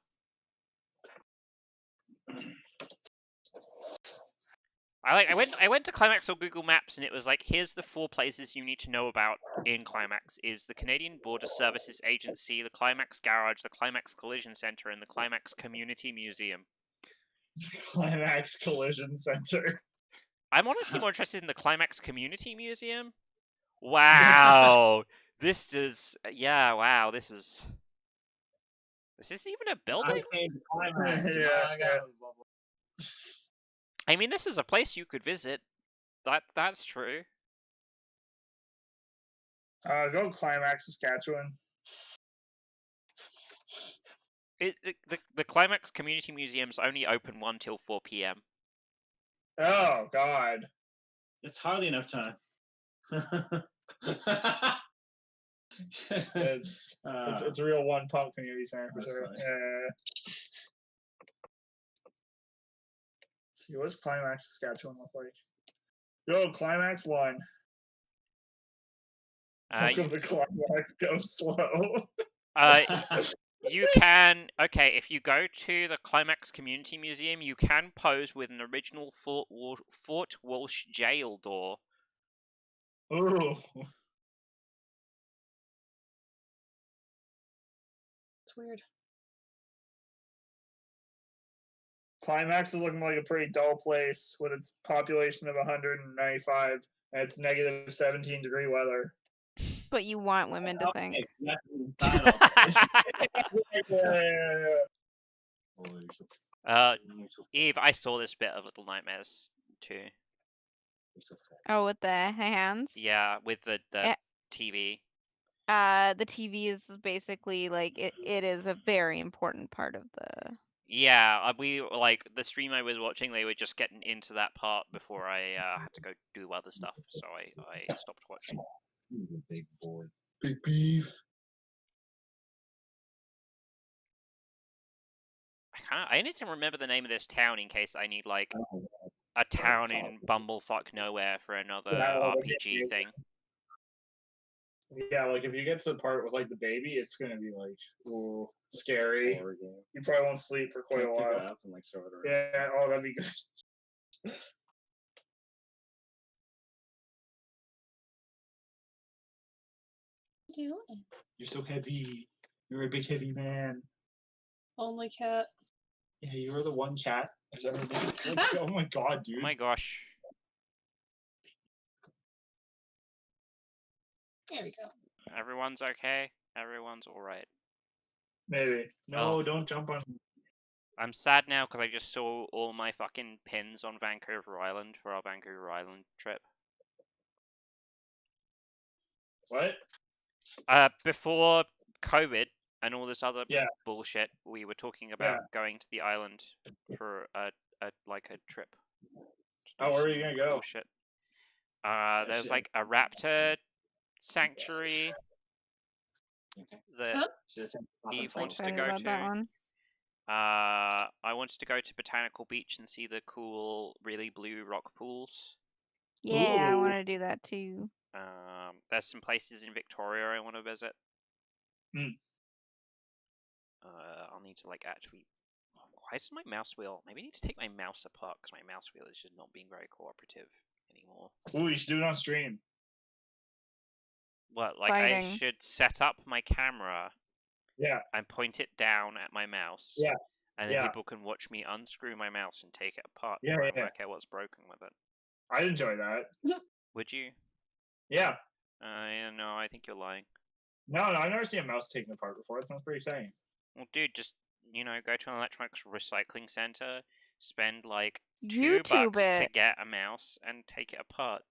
I went to Climax on Google Maps and it was like, here's the 4 places you need to know about in Climax is the Canadian Border Services Agency, the Climax Garage, the Climax Collision Center, and the Climax Community Museum. Climax Collision Center. I'm honestly more interested in the Climax Community Museum. Wow. This is wow, this is even a building? I came to Climax. Yeah, I got those bubbles. I mean, this is a place you could visit. That's true. Go Climax, Saskatchewan. The Climax Community Museum's only open 1 till 4 p.m. Oh God. It's hardly enough time. It's a real one pump community center for That's sure. funny. Let's see, what's Climax, Saskatchewan look like? Go Climax 1. Welcome to Climax. Go slow. You can if you go to the Climax Community Museum, you can pose with an original Fort Walsh jail door. Ooh. It's weird. Climax is looking like a pretty dull place with its population of 195 and it's negative 17-degree weather. But you want women to think. Okay, you have to be inside all day. Eve, I saw this bit of Little Nightmares too. Oh, with the hands? Yeah, with the Yeah. TV. The TV is basically like it is a very important part of the. Yeah, we like the stream I was watching. They were just getting into that part before I had to go do other stuff, so I stopped watching. He's a big boy. Big beef. I need to remember the name of this town in case I need like Oh, a town in Bumblefuck Nowhere for another Yeah, well, RPG thing. Yeah, like if you get to the part with like the baby, it's gonna be like ooh, scary. horror game. You probably won't sleep for quite a Can't pick it while. up and like throw it around. Yeah, oh that'd be good. What are you doing? You're so heavy. You're a big heavy man. Only cat. Yeah, you are the one cat I've ever been. Like, oh my god, dude. Oh my gosh. There we go. Everyone's okay? Everyone's alright. Maybe. No, don't jump on. I'm sad now because I just saw all my fucking pins on Vancouver Island for our Vancouver Island trip. What? Before COVID and all this other Yeah. bullshit, we were talking about going to the island for a trip. Oh, where are you gonna go? Bullshit. There's like a raptor sanctuary Okay. that Huh? Eve So wants to excited go about that to. one. I wanted to go to Botanical Beach and see the cool, really blue rock pools. Yeah, I Ooh. want to do that too. There's some places in Victoria I want to visit. Hmm. I'll need to like actually. Why is my mouse wheel? Maybe I need to take my mouse apart because my mouse wheel is just not being very cooperative anymore. Ooh, you should do it on stream. What? Like I Exciting. should set up my camera Yeah. and point it down at my mouse. Yeah. And then Yeah. people can watch me unscrew my mouse and take it apart. Yeah, and yeah. work out what's broken with it. I'd enjoy that. Would you? Yeah. Yeah, no, I think you're lying. No, I've never seen a mouse taken apart before. That sounds pretty exciting. Well, dude, just go to an electronics recycling center, spend like $2 YouTube to it. get a mouse, and take it apart.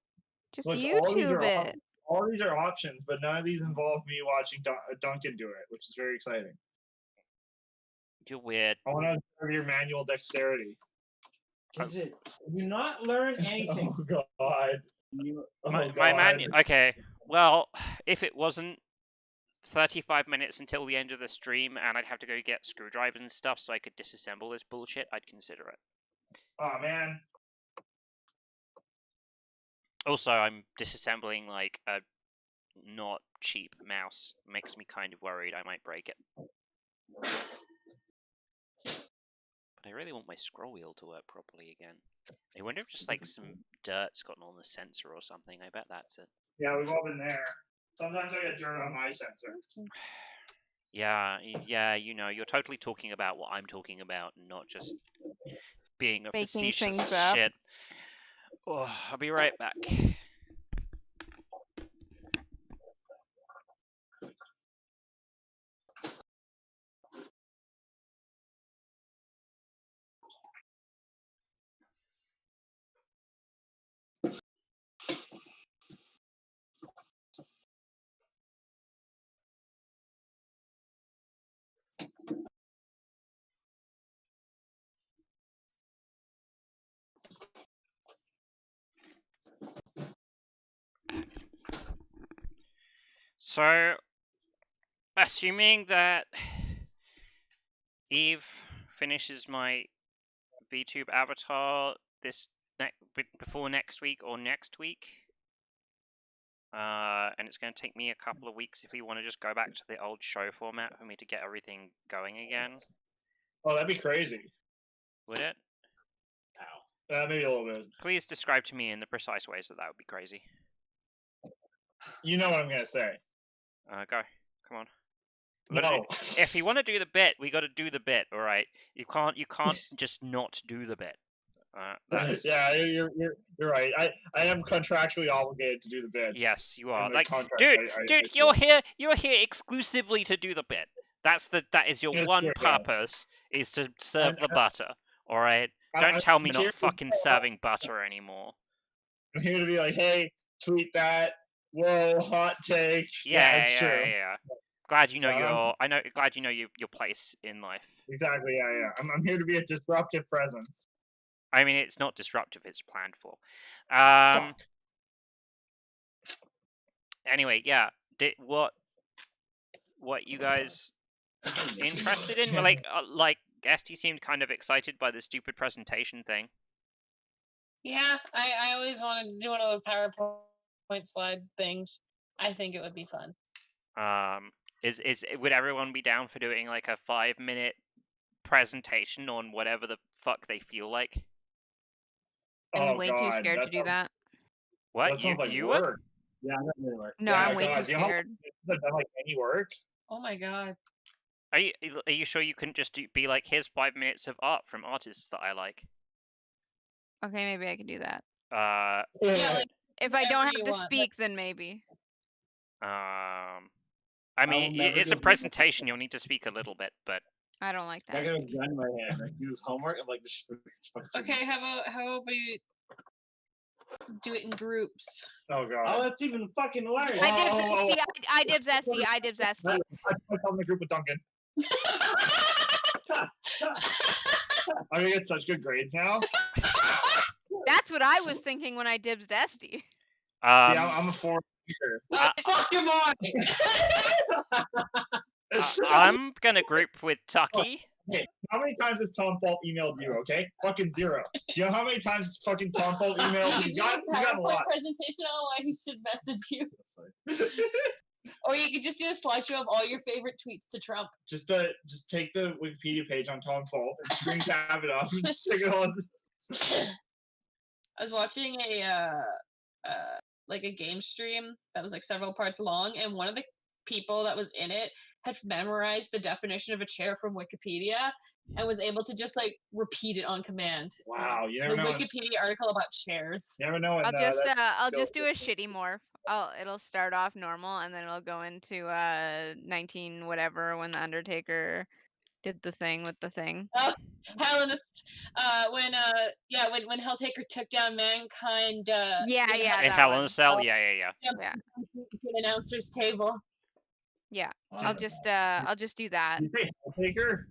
Just Look, all these are YouTube off- it. all these are options, but none of these involve me watching Duncan do it, which is very exciting. You're weird. I want to observe your manual dexterity. Gidget, you not learn anything. Oh God. My God. Okay, well, if it wasn't 35 minutes until the end of the stream and I'd have to go get screwdrivers and stuff so I could disassemble this bullshit, I'd consider it. Oh man. Also, I'm disassembling like a not cheap mouse. Makes me kind of worried I might break it. But I really want my scroll wheel to work properly again. I wonder if just like some dirt's gotten on the sensor or something. I bet that's it. Yeah, we've all been there. Sometimes I get dirt on my sensor. Yeah, you know, you're totally talking about what I'm talking about, not just being a Making facetious things up. shit. Oh, I'll be right back. So, assuming that Eve finishes my VTube Avatar before next week or next week, and it's going to take me a couple of weeks if we want to just go back to the old show format for me to get everything going again. Oh, that'd be crazy. Would it? Maybe a little bit. Please describe to me in the precise ways that would be crazy. You know what I'm gonna say. Go. Come on. No. If you want to do the bit, we got to do the bit. All right. You can't just not do the bit. Yeah, you're right. I am contractually obligated to do the bits. Yes, you are. In the Like, contract, dude, you're here exclusively to do the bit. That is your Yes, one yeah. purpose, is to serve the butter. All right. I- Don't tell me I'm not here- fucking serving butter anymore. I'm here to be like, hey, tweet that. Whoa, hot take. Yeah, it's true. yeah. Glad you know Yeah, glad you know your place in life. Exactly. Yeah. I'm here to be a disruptive presence. I mean, it's not disruptive; it's planned for. Fuck. Anyway, yeah. What you guys interested in? Like Esty seemed kind of excited by the stupid presentation thing. Yeah, I always wanted to do one of those PowerPoint slide things. I think it would be fun. Would everyone be down for doing like a 5-minute presentation on whatever the fuck they feel like? I'm Oh, way too God, scared to do sounds- that. What That sounds like you would? work. Yeah, that really works. No, Yeah, I'm way God, too you know how- scared. Has that done like any work? Oh my god. Are you sure you couldn't just be like, here's 5 minutes of art from artists that I like? Okay, maybe I can do that. Yeah, like If I don't whatever have you to want, like- speak, then maybe. I mean, never it's do a that. presentation. You'll need to speak a little bit, but I don't like I that. got a gun in my hand. I do this homework. I'm like, this fucking. Okay, how about we do it in groups? Oh, God. Oh, that's even fucking worse. I dibs Esty. I dibs Esty. I put myself in the group with Duncan. I'm gonna get such good grades now. That's what I was thinking when I dibs Esty. Yeah, I'm a foreign teacher. Fuck am I? I'm gonna group with Tucky. Hey, how many times has Tom Fault emailed you? Okay, fucking 0. Do you know how many times fucking Tom Fault emailed? He's got a lot. Presentation. I don't know why he should message you. Or you could just do a slideshow of all your favorite tweets to Trump. Just take the Wikipedia page on Tom Fault and screen cap it up and stick it on. I was watching a game stream that was like several parts long, and one of the people that was in it had memorized the definition of a chair from Wikipedia and was able to just like repeat it on command. Wow, you The never know. Wikipedia article about chairs. You never know. When, I'll just do a shitty morph. It'll start off normal and then it'll go into 19 whatever when the Undertaker did the thing with the thing. When Helltaker took down Mankind. Yeah, in yeah, In that Hell in one. a Cell, yeah. Yeah. the announcer's table. Yeah, Wow. I'll just do that. Did you say Helltaker?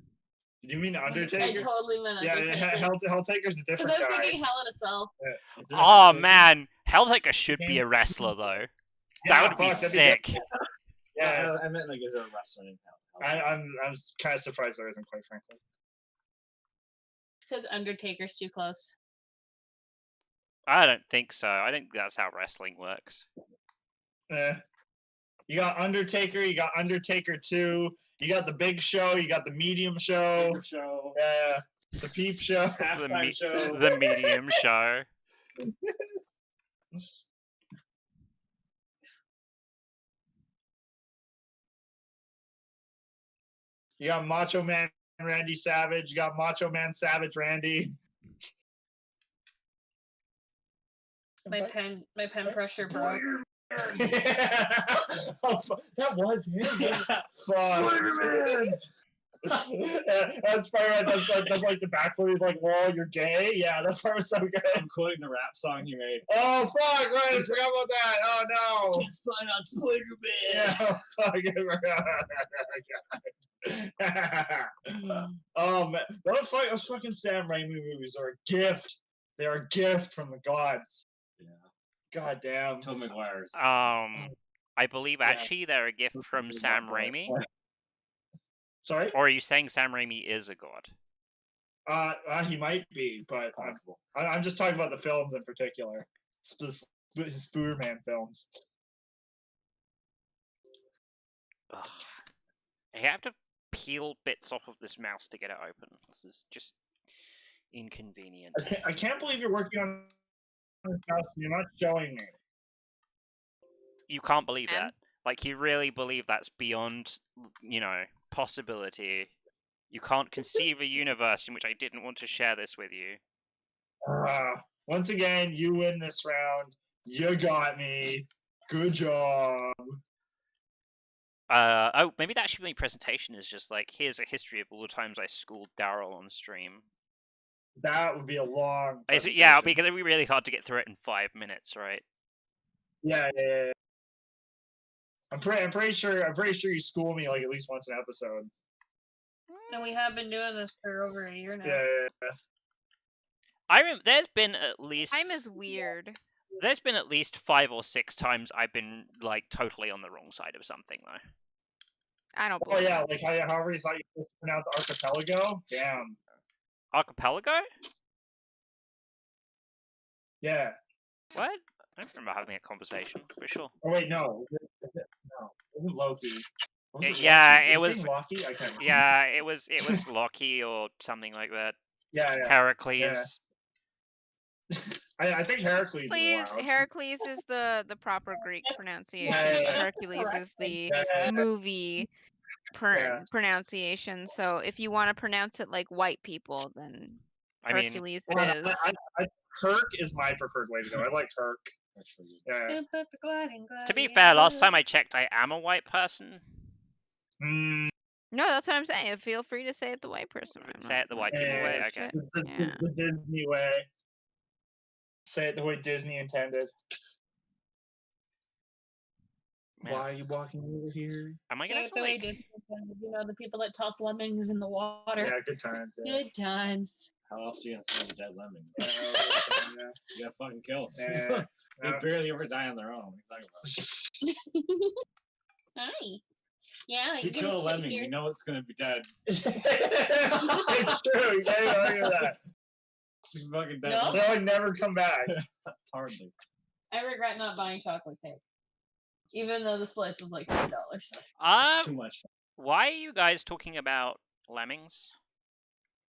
Did you mean I Undertaker? totally meant Yeah, Undertaker. Helltaker's a Because different I was guy. thinking Hell in a Cell. Is there a Oh Helltaker? man, Helltaker should be a wrestler though. Yeah, That would be fuck, that'd sick. good. Yeah, I meant like, is there a wrestler named Hell? I'm kind of surprised there isn't, quite frankly. Because Undertaker's too close. I don't think so. I think that's how wrestling works. You got Undertaker, you got Undertaker 2, you got the Big Show, you got the Medium Show, Big Show. the Peep Show. Halftime show. The medium show. You got Macho Man Randy Savage, you got Macho Man Savage Randy. My pen pressure broke. Oh, that was him. Spider-Man. That's Spider-Man. That's like the backflip. He's like, "Whoa, you're gay." Yeah, that part was so good. I'm quoting the rap song he made. Oh fuck! Right, I forgot about that. Oh no. Can't spine on Spider-Man. Yeah, oh man, those fucking Sam Raimi movies are a gift. They are a gift from the gods. Yeah. God damn. Tom McGuire's. I believe actually they're a gift from Sam Raimi. Sorry? Or are you saying Sam Raimi is a god? He might be, but Possible. I'm just talking about the films in particular. His Spooderman films. Ugh. I have to peel bits off of this mouse to get it open. This is just inconvenient. I can't believe you're working on this house and you're not showing me. You can't believe And? that. Like, you really believe that's beyond, possibility. You can't conceive a universe in which I didn't want to share this with you. Once again, you win this round. You got me. Good job. Maybe that should be my presentation is just like, here's a history of all the times I schooled Daryl on stream. That would be a long. Yeah, because it'd be really hard to get through it in 5 minutes, right? Yeah. I'm pretty sure you school me like at least once an episode. And we have been doing this for over a year now. Yeah. There's been at least Time is weird. There's been at least 5 or 6 times I've been like totally on the wrong side of something though. I don't Oh believe yeah, it. like however you thought you pronounced archipelago. Damn. Archipelago? Yeah. What? I don't remember having a conversation for sure. Oh wait, no. No, it wasn't Loki. Was it Yeah, Loki? it Was was. saying Loki? I can't remember. Yeah, it was Loki or something like that. Yeah. Heracles. I think Heracles Please, is allowed. Heracles is the proper Greek pronunciation. Yeah. Hercules is the Yeah. movie Yeah. pronunciation. So if you want to pronounce it like white people, then I mean, Hercules Well, it is. Herc is my preferred way to go. I like Herc. Yeah. to be fair, last time I checked, I am a white person. Mm, No, that's what I'm saying. Feel free to say it the white person way. I'm Say not- it the white not people gonna way, judge okay. it. Yeah. the Disney way. Say it the way Disney intended. Man, Why are you walking over here? am I Say gonna it have the to way like? Disney intended, the people that toss lemmings in the water. Yeah, good times. Yeah. Good times. How else are you gonna throw the dead lemming? Yeah. You gotta fucking kill 'em. Yeah. They barely ever die on their own. What are you talking about? Hi. Yeah, If you you're kill a gonna sit lemming, here. you know it's gonna be dead. It's true. You can't argue that. It's fucking dead. No? They'll like never come back. Hardly. I regret not buying chocolate cake. Even though the slice was like $3. Too much. Why are you guys talking about lemmings?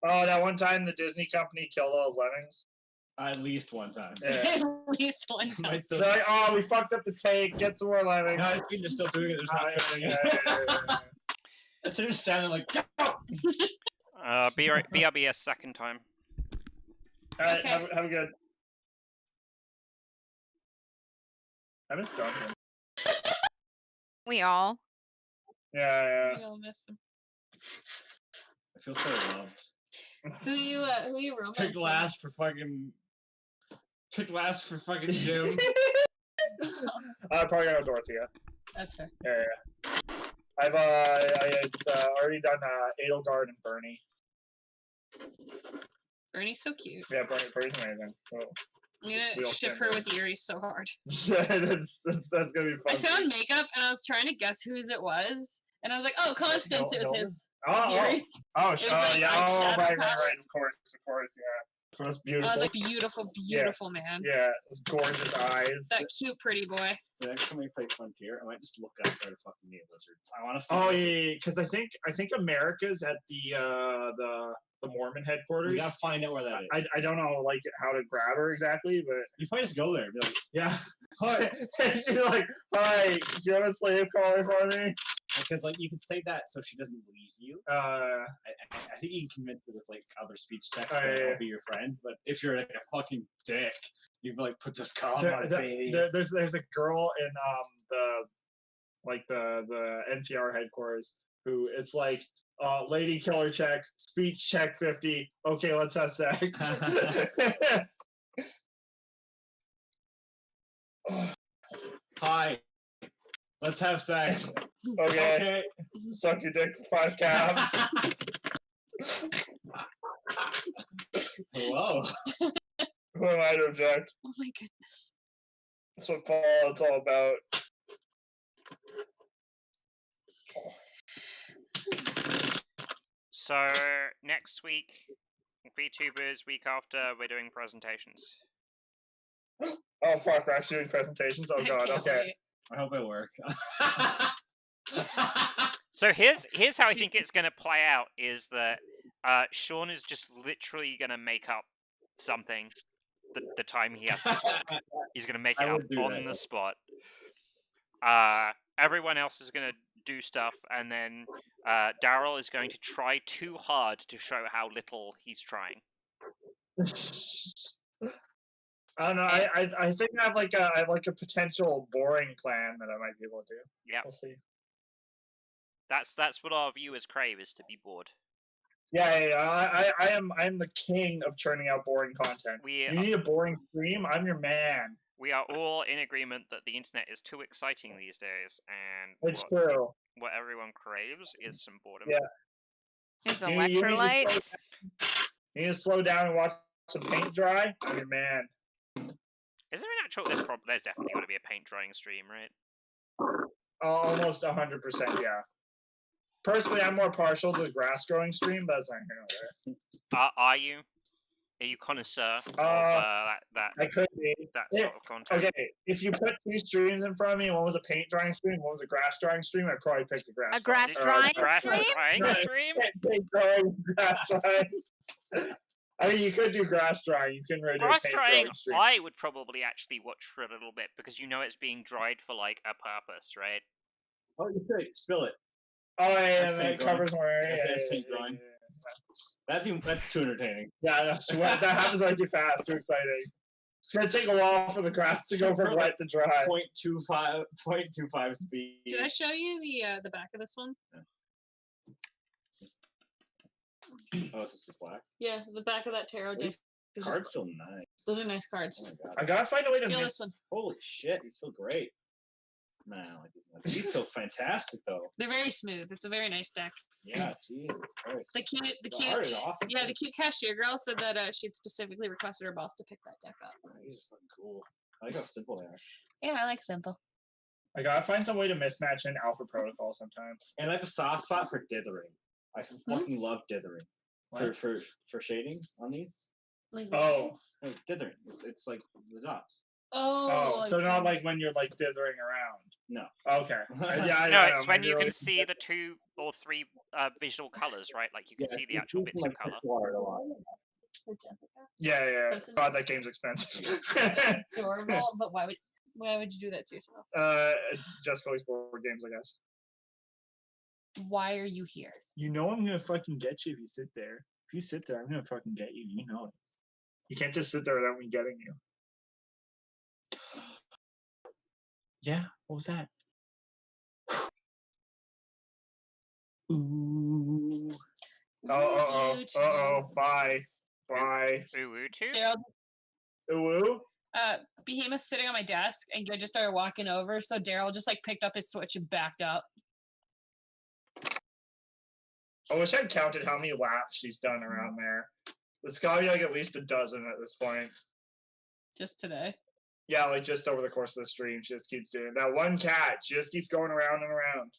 Oh, that one time the Disney company killed all those lemmings. At least one time. Yeah. At least one time. Might still. They're like, oh, we fucked up the take. Get some more lemmings. No, it's good they're still doing it. There's not filming it. They're just standing like, go! BRB a second time. All right, Okay. have a good. I miss Duncan. We all. Yeah. You'll miss him. feel so loved. Who you romancing? Pick last for fucking Jim. Probably go Dorothea. That's fair. Yeah. I've already done Edelgard and Bernie. Bernie's so cute. Yeah, Bernie's amazing. So, I'm gonna ship her with Yuri so hard. that's gonna be fun. I found makeup and I was trying to guess whose it was, and I was like, "Oh, Constance, it was his." Right, of course, yeah. So that's beautiful. I was like, beautiful man. Yeah, those gorgeous eyes. That cute, pretty boy. The next time we play Frontier, I might just look up where to fucking meet lizards. I want to see. Oh yeah, because I think America's at the Mormon headquarters. We gotta find out where that is. I don't know like how to grab her exactly, but you probably just go there. And be like, yeah. She's like, "Hi, you have a slave caller for me?" Because like you can say that so she doesn't leave you. I think you can convince her with like other speech checks I'll be your friend. But if you're like a fucking dick, you can like put this collar on his face. There's a girl in the NTR headquarters who it's like lady killer check, speech check 50. Okay, let's have sex. Hi. Let's have sex. Okay. Suck your dick for 5 calves. Whoa. Who am I to object? Oh my goodness. That's what Fallout's all about. So next week, VTubers. Week after, we're doing presentations. Oh fuck, we're actually doing presentations? Oh god, okay. I hope it works. So here's how I think it's going to play out: is that Sean is just literally going to make up something the time he has to talk. He's going to make it up on the spot. Everyone else is going to do stuff, and then Daryl is going to try too hard to show how little he's trying. I don't know. I think I have like a potential boring plan that I might be able to do. Yeah, we'll see. That's what our viewers crave, is to be bored. Yeah. I am the king of churning out boring content. You need a boring stream? I'm your man. We are all in agreement that the internet is too exciting these days, and it's true. What everyone craves is some boredom. Is electrolytes. You need to slow down and watch some paint dry. I'm your man. Is there an actual? There's definitely got to be a paint drying stream, right? Almost 100%, yeah. Personally, I'm more partial to the grass growing stream, but that's not here nor there. Are you? Are you connoisseur of that? I could be. That sort of content. Okay, if you put 2 streams in front of me, one was a paint drying stream, one was a grass drying stream, I'd probably pick the grass. A grass drying stream? Paint drying, grass drying. I mean, you could do grass drying. You can really do grass paint drying. Stream. I would probably actually watch for a little bit because you know it's being dried for like a purpose, right? Oh, you could spill it. Oh yeah, and it covers more area. That's paint drying. That's too entertaining. Yeah, that happens way too fast. Too exciting. It's gonna take a while for the grass to go from wet to dry. 0.25 speed. Did I show you the back of this one? Yeah. Oh, it's just black. Yeah, the back of that tarot deck. These cards still nice. Those are nice cards. Oh my god. I gotta find a way to feel this one. Holy shit, he's so great. Man, I like this one. He's so fantastic though. They're very smooth. It's a very nice deck. Yeah, Jesus Christ. The cute art is awesome. Yeah, the cute cashier girl said that she'd specifically requested her boss to pick that deck up. These are fucking cool. I like how simple they are. Yeah, I like simple. I gotta find some way to mismatch in Alpha Protocol sometime. And I have a soft spot for dithering. I fucking love dithering. For shading on these. Like dithering. It's like the dots. Oh, so not like when you're like dithering around. No. Okay. Yeah, no, it's when you can see the 2 or 3 visual colors, right? Like you can see the actual bits of color. Yeah. God, that game's expensive. Adorable, but why would you do that to yourself? Just plays board games, I guess. Why are you here? You know I'm gonna fucking get you if you sit there. If you sit there, I'm gonna fucking get you. You know it. You can't just sit there without me getting you. Yeah, what was that? Ooh. Bye. Bye. Uwu Daryl, Ooh. Behemoth's sitting on my desk, and I just started walking over, so Daryl just like picked up his Switch and backed up. I wish I'd counted how many laps she's done around there. It's gotta be like at least a dozen at this point. Just today. Yeah, like just over the course of the stream, she just keeps doing it. That one cat. She just keeps going around and around.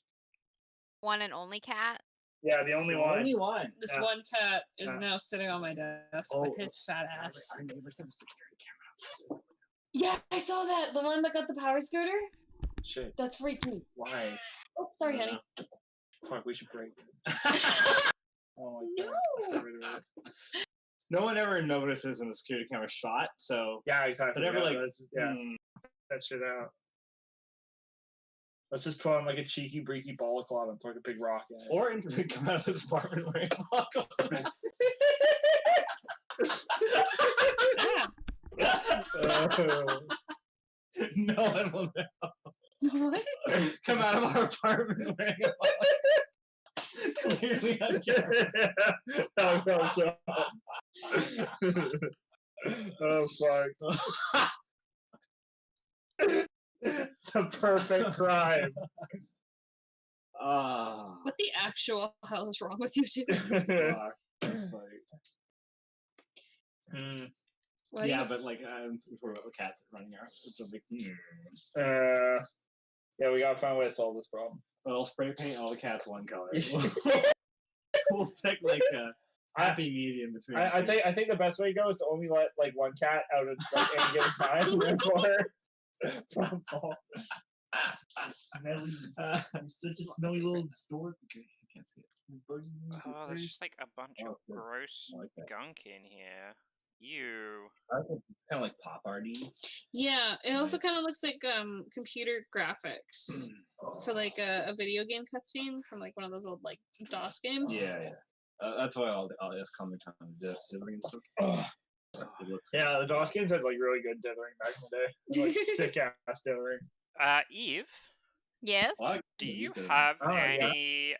One and only cat. Yeah, the only one. Only one. This one cat is now sitting on my desk with his fat ass. Our neighbors have a security camera. Yeah, I saw that. The one that got the power scooter. Shit. That's freaky. Why? Oh, sorry, honey. Fuck, we should break it. Oh No. God. No one ever notices when the security camera's shot, so Yeah, exactly. whatever, Yeah, like, that shit out. Let's just put on like a cheeky breaky balaclava and throw like a big rock in it. or come out of his apartment wearing a balaclava. No one will know. What? Come out of our apartment wearing a balaclava. Clearly on camera. Oh fuck. The perfect crime. What the actual hell is wrong with you two? That's funny. What Yeah, do you- but like, before the cats running around, it's a big. Yeah, we gotta find a way to solve this problem. But I'll spray paint all the cats one color. We'll pick like a happy medium between. I think the best way to go is to only let like one cat out of like any given time. Therefore, Smelly. Such a smelly little stork. Okay, I can't see it. Oh, there's just like a bunch of good. gross I like that. gunk in here. Ew. It's kind of like pop arty. Yeah, it also Nice. kind of looks like computer graphics for like a video game cutscene from like one of those old like DOS games. Yeah. That's why I'll just come the time to dithering and stuff. It looks yeah, the DOS games has like really good dithering back in the day. Like sick ass dithering. Eve, Yes. Well, do you used to- have Oh, yeah. any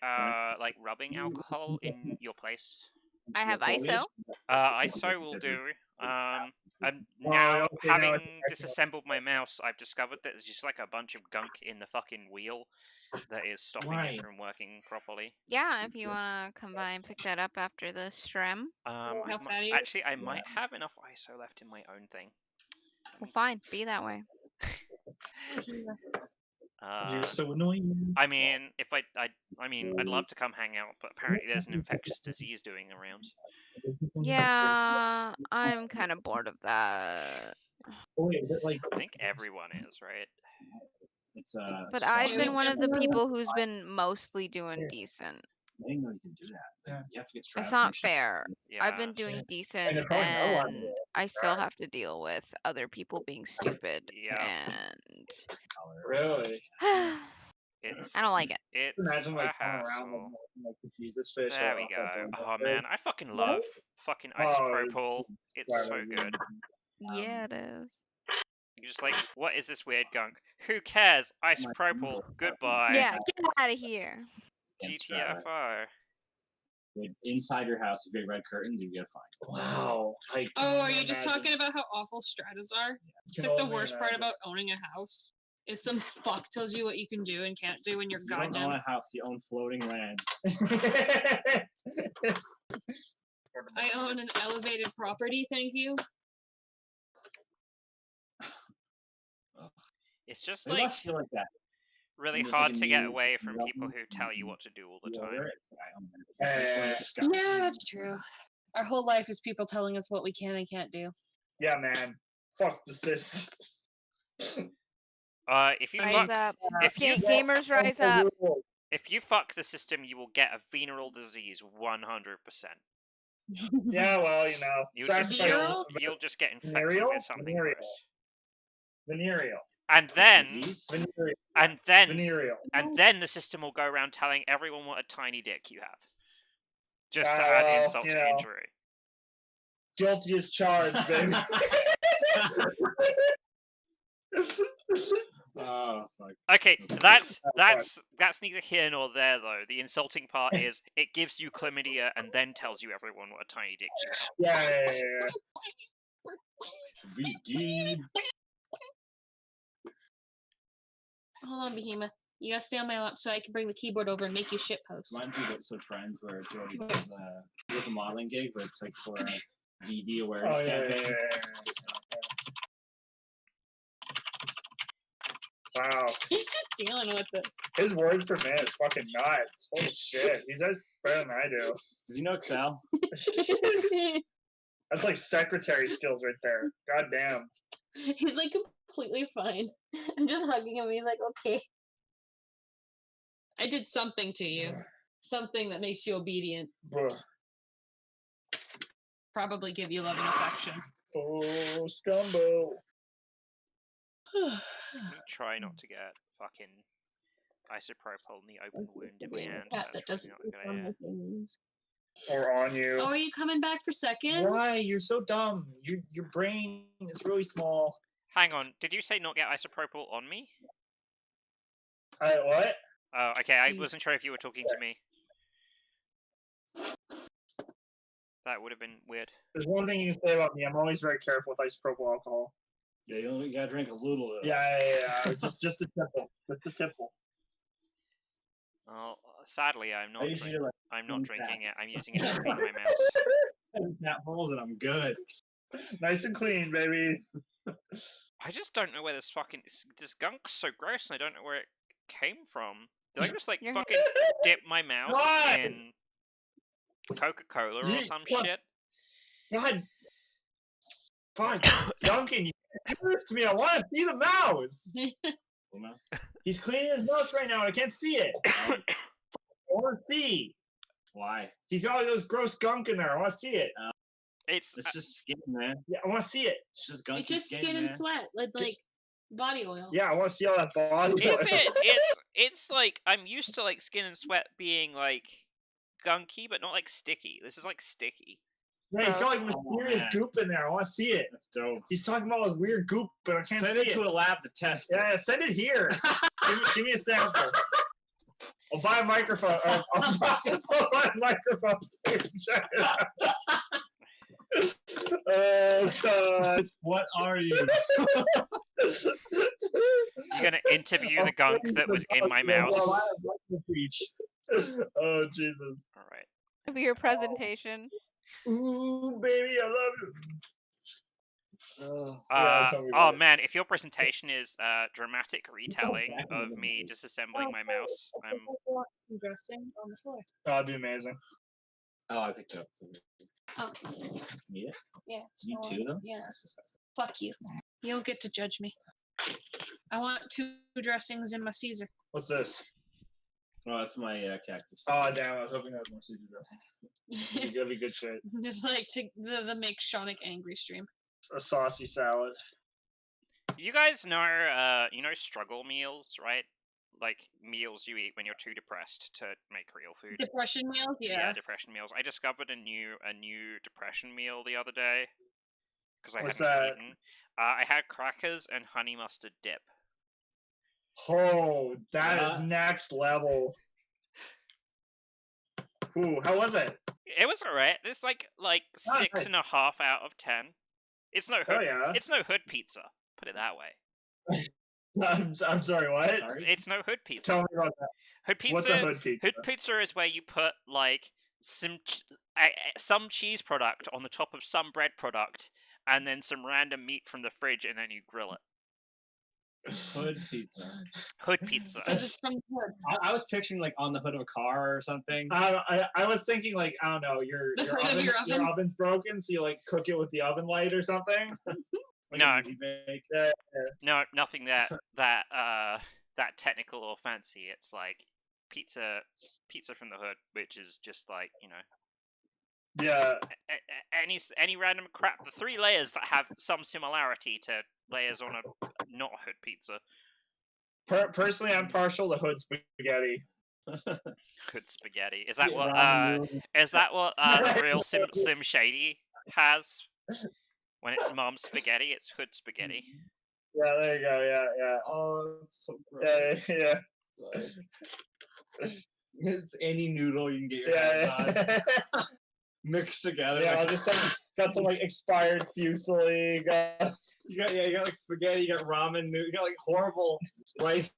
like rubbing alcohol in your place? I have ISO. ISO will do. And now, okay, now having it's excellent. disassembled my mouse, I've discovered that there's just like a bunch of gunk in the fucking wheel that is stopping Why? it from working properly. Yeah, if you wanna come by and pick that up after the stream. How fat are you? Actually, I might have enough ISO left in my own thing. Well, fine. Be that way. You're so annoying. I mean, if I'd love to come hang out, but apparently there's an infectious disease doing around. Yeah, I'm kind of bored of that. Oh wait, is it like? I think everyone is, right? It's But I've Yeah, been we one of the definitely- people who's been mostly doing decent. I didn't know you can do that. Like, you have to get strapped. It's not and shit. fair. Yeah. I've been doing decent, they probably know I'm and I still have to deal with other people being stupid. Yeah. And Really? It's I don't like it. it's Imagine a like going around hassle. like the Jesus fish. There we go. Oh man, I fucking love fucking isopropyl. It's so good. Yeah, it is. You're just like, what is this weird gunk? Who cares? Isopropyl. Goodbye. Yeah, get out of here. Can't strap it. GTFO. Like, inside your house, if you have red curtains, you get fined. Wow. I Oh, are can you just imagine. talking about how awful stratas are? It's Can like the only worst part imagine. about owning a house is some fuck tells you what you can do and can't do in your You don't own goddamn. a house, you own floating land. I own an elevated property, thank you. It's just It like must feel like that. really There's, like, hard a to get new away from level people who tell you what to do all the You time. over it? I own it. This guy. Yeah, that's true. Our whole life is people telling us what we can and can't do. Yeah, man. Fuck the system. If you Rise fuck, up. if you Gamers rise up. if you fuck the system, you will get a venereal disease 100%. Yeah, well, you know. You'll Sorry, just venereal? you'll just get infected Venereal? with something Venereal. gross. Venereal. And then Disease? Venereal. and then Venereal. and then the system will go around telling everyone what a tiny dick you have. Just to Ah, add well, insult you to know. injury. Guilty as charged, baby. Oh, like, Okay, that's neither here nor there though. The insulting part is it gives you chlamydia and then tells you everyone what a tiny dick you have. Yeah. VTube. Hold on, Behemoth. You gotta stay on my lap so I can bring the keyboard over and make you shit post. Reminds me of Episode Friends where Jordy does a modeling gig, but it's like for a VD awareness campaign. Wow. He's just dealing with it. His words per minute is fucking nuts. Holy shit. He's better than I do. Does he know Excel? That's like secretary skills right there. God damn. He's like completely fine. I'm just hugging him. He's like, okay. I did something to you. Something that makes you obedient. Ugh. Probably give you love and affection. Oh, scumbo. Try not to get fucking isopropyl in the open wound in my hand. That's probably not a good idea. Or on you. Oh, are you coming back for seconds? Why? You're so dumb. Your brain is really small. Hang on, did you say not get isopropyl on me? What? Oh, okay, I wasn't sure if you were talking to me. That would have been weird. There's one thing you can say about me. I'm always very careful with isopropyl alcohol. Yeah, you only gotta drink a little of it. Yeah. Just a tipple. Just a tipple. Well, sadly, I'm not. I'm not drinking it. I'm using it to taps. clean my mouse. Snap holes and I'm good. Nice and clean, baby. I just don't know where this gunk's so gross, and I don't know where it came from. Did I just like Your fucking dip my mouse Why? in Coca-Cola or some What? shit? God. Fuck. Duncan, you can't do this to me. I want to see the mouse. He's cleaning his mouse right now. I can't see it. I want to see. Why? He's got all those gross gunk in there. I want to see it. It's It's just skin, man. Yeah, I want to see it. It's just gunky It's just skin man. and sweat, like body oil. Yeah, I want to see all that body. is it? It's like I'm used to like skin and sweat being like gunky, but not like sticky. This is like sticky. Yeah, he's got like mysterious goop in there. I want to see it. That's dope. He's talking about his weird goop, but I can't Send see it to a lab to test it. Yeah, send it here. give me a sample. I'll buy a microphone. I'll buy a microphone so you can check it out. Oh god. What are you? You're gonna interview the gunk that was in my mouse. Oh Jesus. All right. It'll be your presentation. Ooh, baby, I love you. Oh man, if your presentation is dramatic retelling of me disassembling my mouse, I'm Dressing on the floor. That'd be amazing. Oh, I picked up something. Oh. Yeah? Yeah. You too, though? Yeah, that's disgusting. Fuck you. You don't get to judge me. I want 2 dressings in my Caesar. What's this? Oh, that's my cactus. Oh damn, I was hoping that was more Caesar dressing. That'd be good shit. Just like to the make Shonic angry stream. A saucy salad. You guys know, struggle meals, right? Like meals you eat when you're too depressed to make real food. Depression meals, yeah. Depression meals. I discovered a new depression meal the other day because I What's hadn't that? eaten. I had crackers and honey mustard dip. Oh, that is next level. Ooh, how was it? It was alright. It's like Oh, 6.5 out of 10. It's no hood. Oh yeah. It's no hood pizza. Put it that way. I'm sorry, what? Sorry? It's no hood pizza. Tell me about that. Hood pizza. What's a hood pizza? Hood pizza is where you put like some cheese product on the top of some bread product, and then some random meat from the fridge, and then you grill it. Hood pizza. Hood pizza. It's from the hood. I was picturing like on the hood of a car or something. I was thinking like, I don't know, your oven's broken, so you like cook it with the oven light or something. Like No. an easy bake. No, nothing that technical or fancy. It's like pizza from the hood, which is just like, Yeah. any random crap. The 3 layers that have some similarity to layers on a not hood pizza. Personally, I'm partial to hood spaghetti. Hood spaghetti. Is that Yeah, what ramen the real Slim Shady has? When it's mom's spaghetti, it's hood spaghetti. Yeah, there you go. Yeah. Oh, that's so gross. Yeah. It's any noodle you can get your hands Yeah. on, mixed together. Yeah, like, just got some like expired fusilli. you got like spaghetti, you got ramen noodles, you got like horrible rice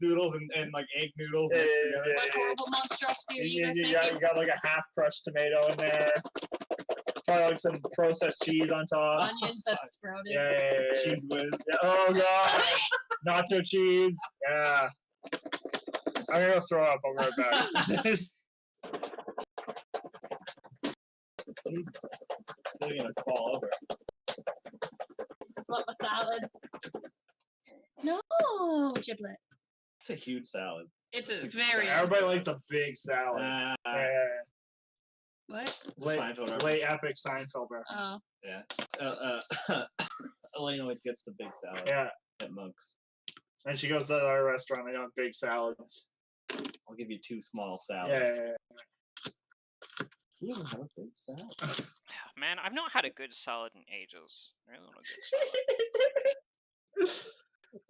noodles and like egg noodles mixed together. What horrible monstrosity are you guys You making? got like a half crushed tomato in there. Probably like some processed cheese on top. Onions that's sprouted. Yeah. Cheese whiz. Yeah. Oh god. Nacho cheese. Yeah. I'm gonna go throw up. I'll be right back. Jesus. They're gonna fall over. Just want my salad. No, giblet. It's a huge salad. It's a very. Everybody likes a big salad. Yeah. What? Seinfeld Late epic Seinfeld reference. Oh. Yeah. Elaine always gets the big salad. Yeah. At Monk's. And she goes to our restaurant. They don't have big salads. I'll give you 2 small salads. Yeah. You don't have a big salad. Man, I've not had a good salad in ages. I really want a good salad.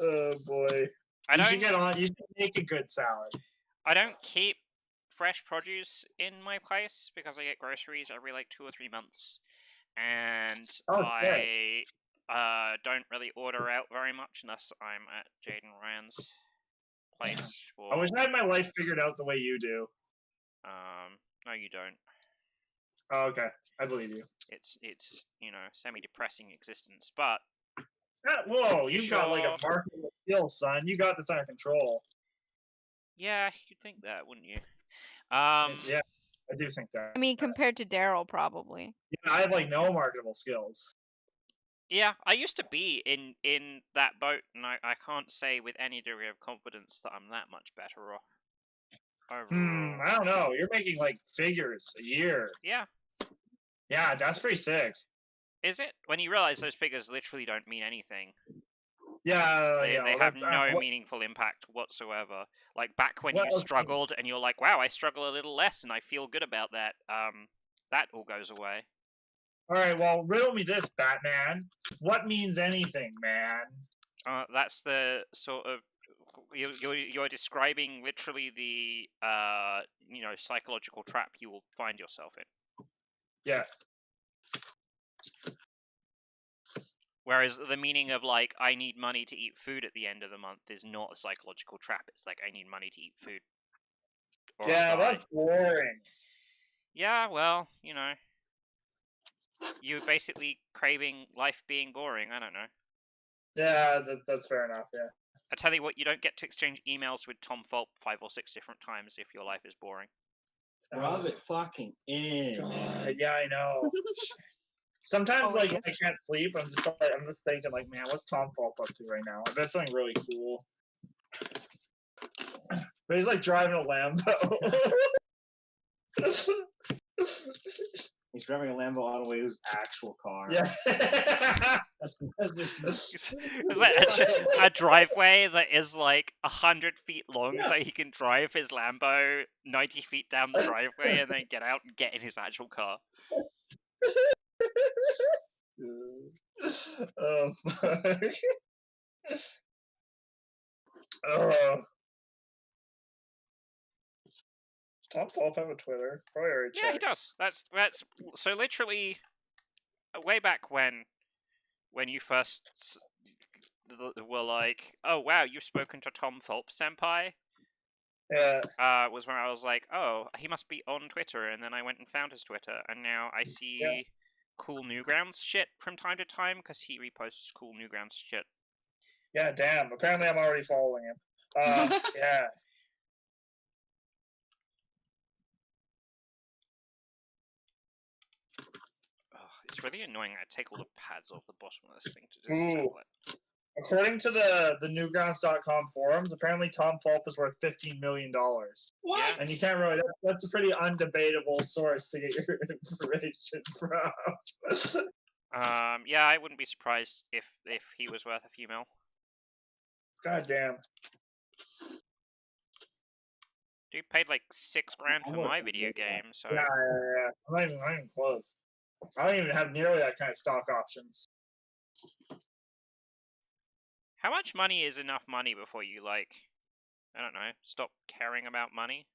Oh boy. You should get on. You should make a good salad. I don't keep fresh produce in my place because I get groceries every like 2 or 3 months, and I don't really order out very much unless I'm at Jade and Ryan's place. I wish I had my life figured out the way you do. No, you don't. Oh, okay, I believe you. It's semi-depressing existence, but whoa, you got like a marketable skill, son. You got this under control. Yeah, you'd think that, wouldn't you? Yeah, I do think that. I mean, compared to Daryl, probably. Yeah, I have like no marketable skills. Yeah, I used to be in that boat, and I can't say with any degree of confidence that I'm that much better off. Overall. I don't know. You're making like figures a year. Yeah. Yeah, that's pretty sick. Is it? When you realize those figures literally don't mean anything. Yeah, they have no meaningful impact whatsoever. Like back when you struggled, and you're like, "Wow, I struggle a little less, and I feel good about that." That all goes away. All right, well, riddle me this, Batman. What means anything, man? That's the sort of you're describing literally the psychological trap you will find yourself in. Yeah. Whereas the meaning of like I need money to eat food at the end of the month is not a psychological trap. It's like I need money to eat food. Yeah, that's boring. Yeah, well, you're basically craving life being boring. I don't know. Yeah, that's fair enough. Yeah. I tell you what, you don't get to exchange emails with Tom Fulp 5 or 6 different times if your life is boring. Rub it fucking in. God, yeah, I know. Sometimes, like, when I can't sleep, I'm just thinking, like, man, what's Tom Fulp up to right now? I bet something really cool. But he's like driving a Lambo. He's driving a Lambo on the way to his actual car. Yeah. Is that a driveway that is like 100 feet long, so he can drive his Lambo 90 feet down the driveway and then get out and get in his actual car? Oh, fuck. Oh. Does Tom Fulp have a Twitter? Probably already checked. Yeah, he does. That's so literally way back when you first were like, oh wow, you've spoken to Tom Fulp senpai. Yeah. Was when I was like, oh, he must be on Twitter, and then I went and found his Twitter, and now I see cool Newgrounds shit from time to time because he reposts cool Newgrounds shit. Yeah, damn. Apparently, I'm already following him. Yeah. It's really annoying. I take all the pads off the bottom of this thing to just assemble it. According to the Newgrounds.com forums, apparently Tom Fulp is worth $15 million. What? Yeah. And you can't really. That's a pretty undebatable source to get your information from. Yeah, I wouldn't be surprised if he was worth a few mil. God damn. Dude paid like $6 grand for my video game, so Yeah. I'm not even close. I don't even have nearly that kind of stock options. How much money is enough money before you, like, I don't know, stop caring about money?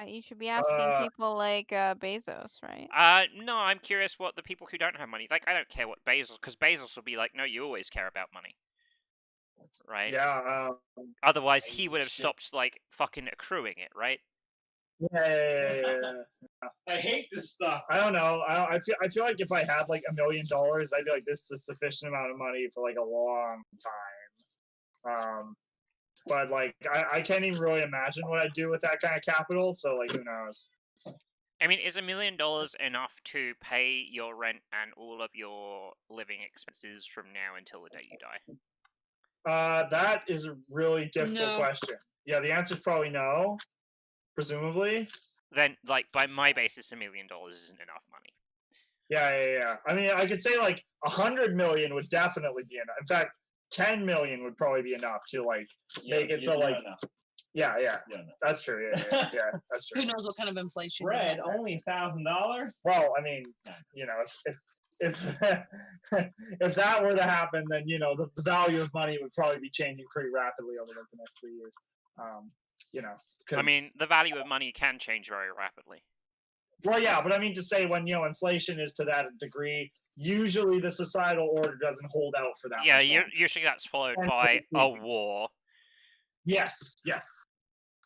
You should be asking people like Bezos, right? No, I'm curious what the people who don't have money, like, I don't care what Bezos, because Bezos will be like, no, you always care about money. Right? Yeah. Otherwise, he would have stopped, like, fucking accruing it, right? Yeah. I hate this stuff. I don't know. I feel like if I had like $1 million, I'd be like, this is a sufficient amount of money for like a long time. But like, I can't even really imagine what I'd do with that kind of capital. So like, who knows? I mean, is $1 million enough to pay your rent and all of your living expenses from now until the day you die? That is a really difficult No. question. Yeah, the answer is probably no. Presumably. Then, like, by my basis, $1 million isn't enough money. Yeah. I mean, I could say like 100 million would definitely be enough. In fact, 10 million would probably be enough to like make it so like. Yeah. That's true. Yeah, that's true. Who knows what kind of inflation? Bread only $1,000. Well, I mean, you know, if if that were to happen, then you know the value of money would probably be changing pretty rapidly over like the next 3 years. You know, I mean, the value of money can change very rapidly. Well, yeah, but I mean to say when inflation is to that degree, usually the societal order doesn't hold out for that. Yeah, usually that's followed by a war. Yes.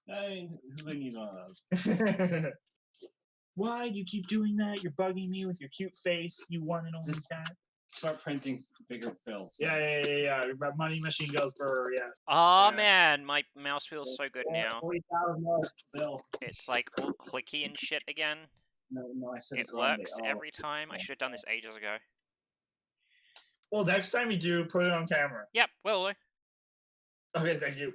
I mean, who needs one of those? Why do you keep doing that? You're bugging me with your cute face. You want and only that. Start printing bigger bills. Yeah. Money machine goes brr. Yes. Oh man, my mouse feels so good now. $40,000 bill. It's like all clicky and shit again. No, I said it works every time. I should have done this ages ago. Well, next time you do, put it on camera. Yep, will do. Okay, thank you.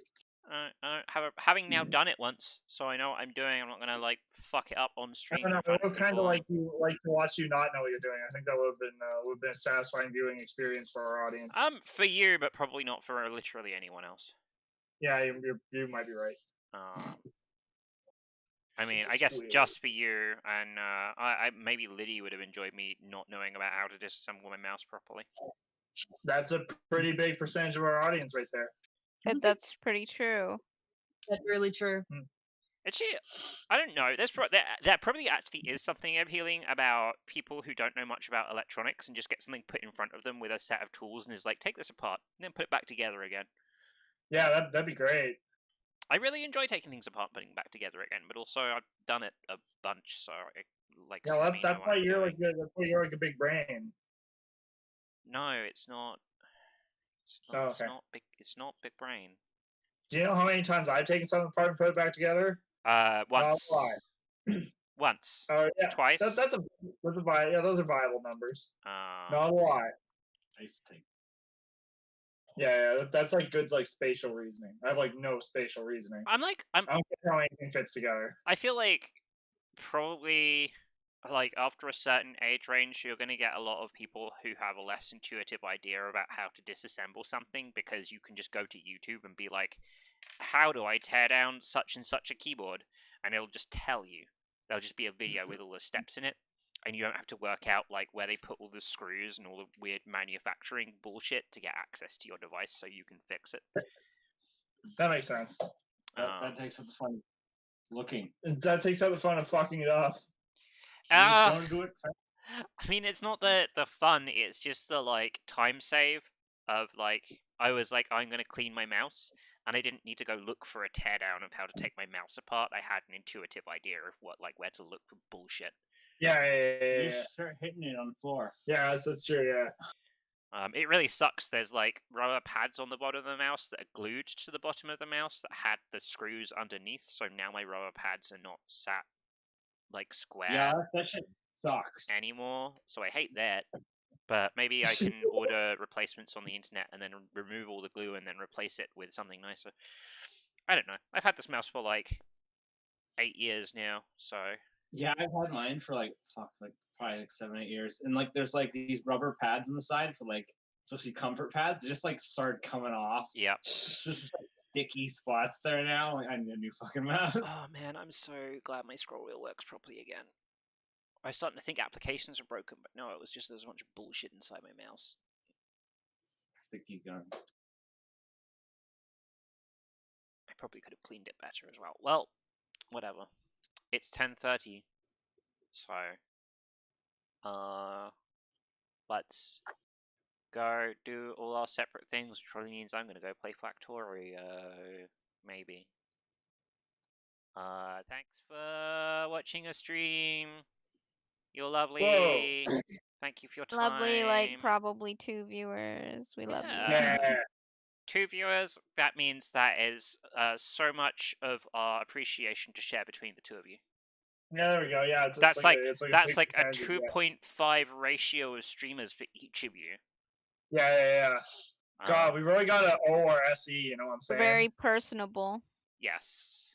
Having now done it once, so I know what I'm doing. I'm not gonna like fuck it up on stream. I don't know. It would kind of like to watch you not know what you're doing. I think that would have been a satisfying viewing experience for our audience. For you, but probably not for literally anyone else. Yeah, you might be right. I mean, I guess just for you, and I maybe Liddy would have enjoyed me not knowing about how to disassemble my mouse properly. That's a pretty big percentage of our audience right there. That's pretty true. That's really true. Actually, I don't know. That probably actually is something appealing about people who don't know much about electronics and just get something put in front of them with a set of tools and is like, take this apart and then put it back together again. Yeah, that'd be great. I really enjoy taking things apart and putting them back together again, but also I've done it a bunch, so I like. Yeah, that's why you're like good. That's why you're like a big brain. No, it's not. It's not big. It's not big brain. Do you know how many times I've taken something apart and put it back together? Once. Once. Oh yeah. Twice. Those are viable numbers. Not a lot. I used to take. Yeah, that's like good like spatial reasoning. I have like no spatial reasoning. I don't get how anything fits together. I feel like probably like after a certain age range, you're going to get a lot of people who have a less intuitive idea about how to disassemble something because you can just go to YouTube and be like, how do I tear down such and such a keyboard? And it'll just tell you. There'll just be a video with all the steps in it. And you don't have to work out like where they put all the screws and all the weird manufacturing bullshit to get access to your device so you can fix it. That makes sense. That takes out the fun looking. That takes out the fun of fucking it up. Don't do it. I mean, it's not the fun, it's just the like time save of like, I was like, I'm going to clean my mouse. And I didn't need to go look for a teardown of how to take my mouse apart. I had an intuitive idea of where to look for bullshit. Yeah. You start hitting it on the floor. Yeah, that's true. Yeah. It really sucks. There's like rubber pads on the bottom of the mouse that are glued to the bottom of the mouse that had the screws underneath. So now my rubber pads are not sat like square. Yeah, that shit sucks anymore. So I hate that. But maybe I can order replacements on the internet and then remove all the glue and then replace it with something nicer. I don't know. I've had this mouse for like 8 years now, so. Yeah, I've had mine for probably 7, 8 years. And like there's like these rubber pads on the side for like especially comfort pads. They just like started coming off. Yeah. Just like sticky spots there now. Like, I need a new fucking mouse. Oh man, I'm so glad my scroll wheel works properly again. I was starting to think applications were broken, but no, it was just there was a bunch of bullshit inside my mouse. Sticky gun. probably could have cleaned it better as well. Well, whatever. It's 10:30, so let's go do all our separate things, which probably means I'm gonna go play Factorio, maybe. Thanks for watching a stream. You're lovely. Whoa. Thank you for your time. Lovely, like probably 2 viewers. We love you. Yeah. 2 viewers. That means that is so much of our appreciation to share between the 2 of you. Yeah, there we go. Yeah, That's like a that's big like a percentage, yeah. 2.5 ratio of streamers for each of you. Yeah. God, we really gotta owe our SE. You know what I'm saying? Very personable. Yes.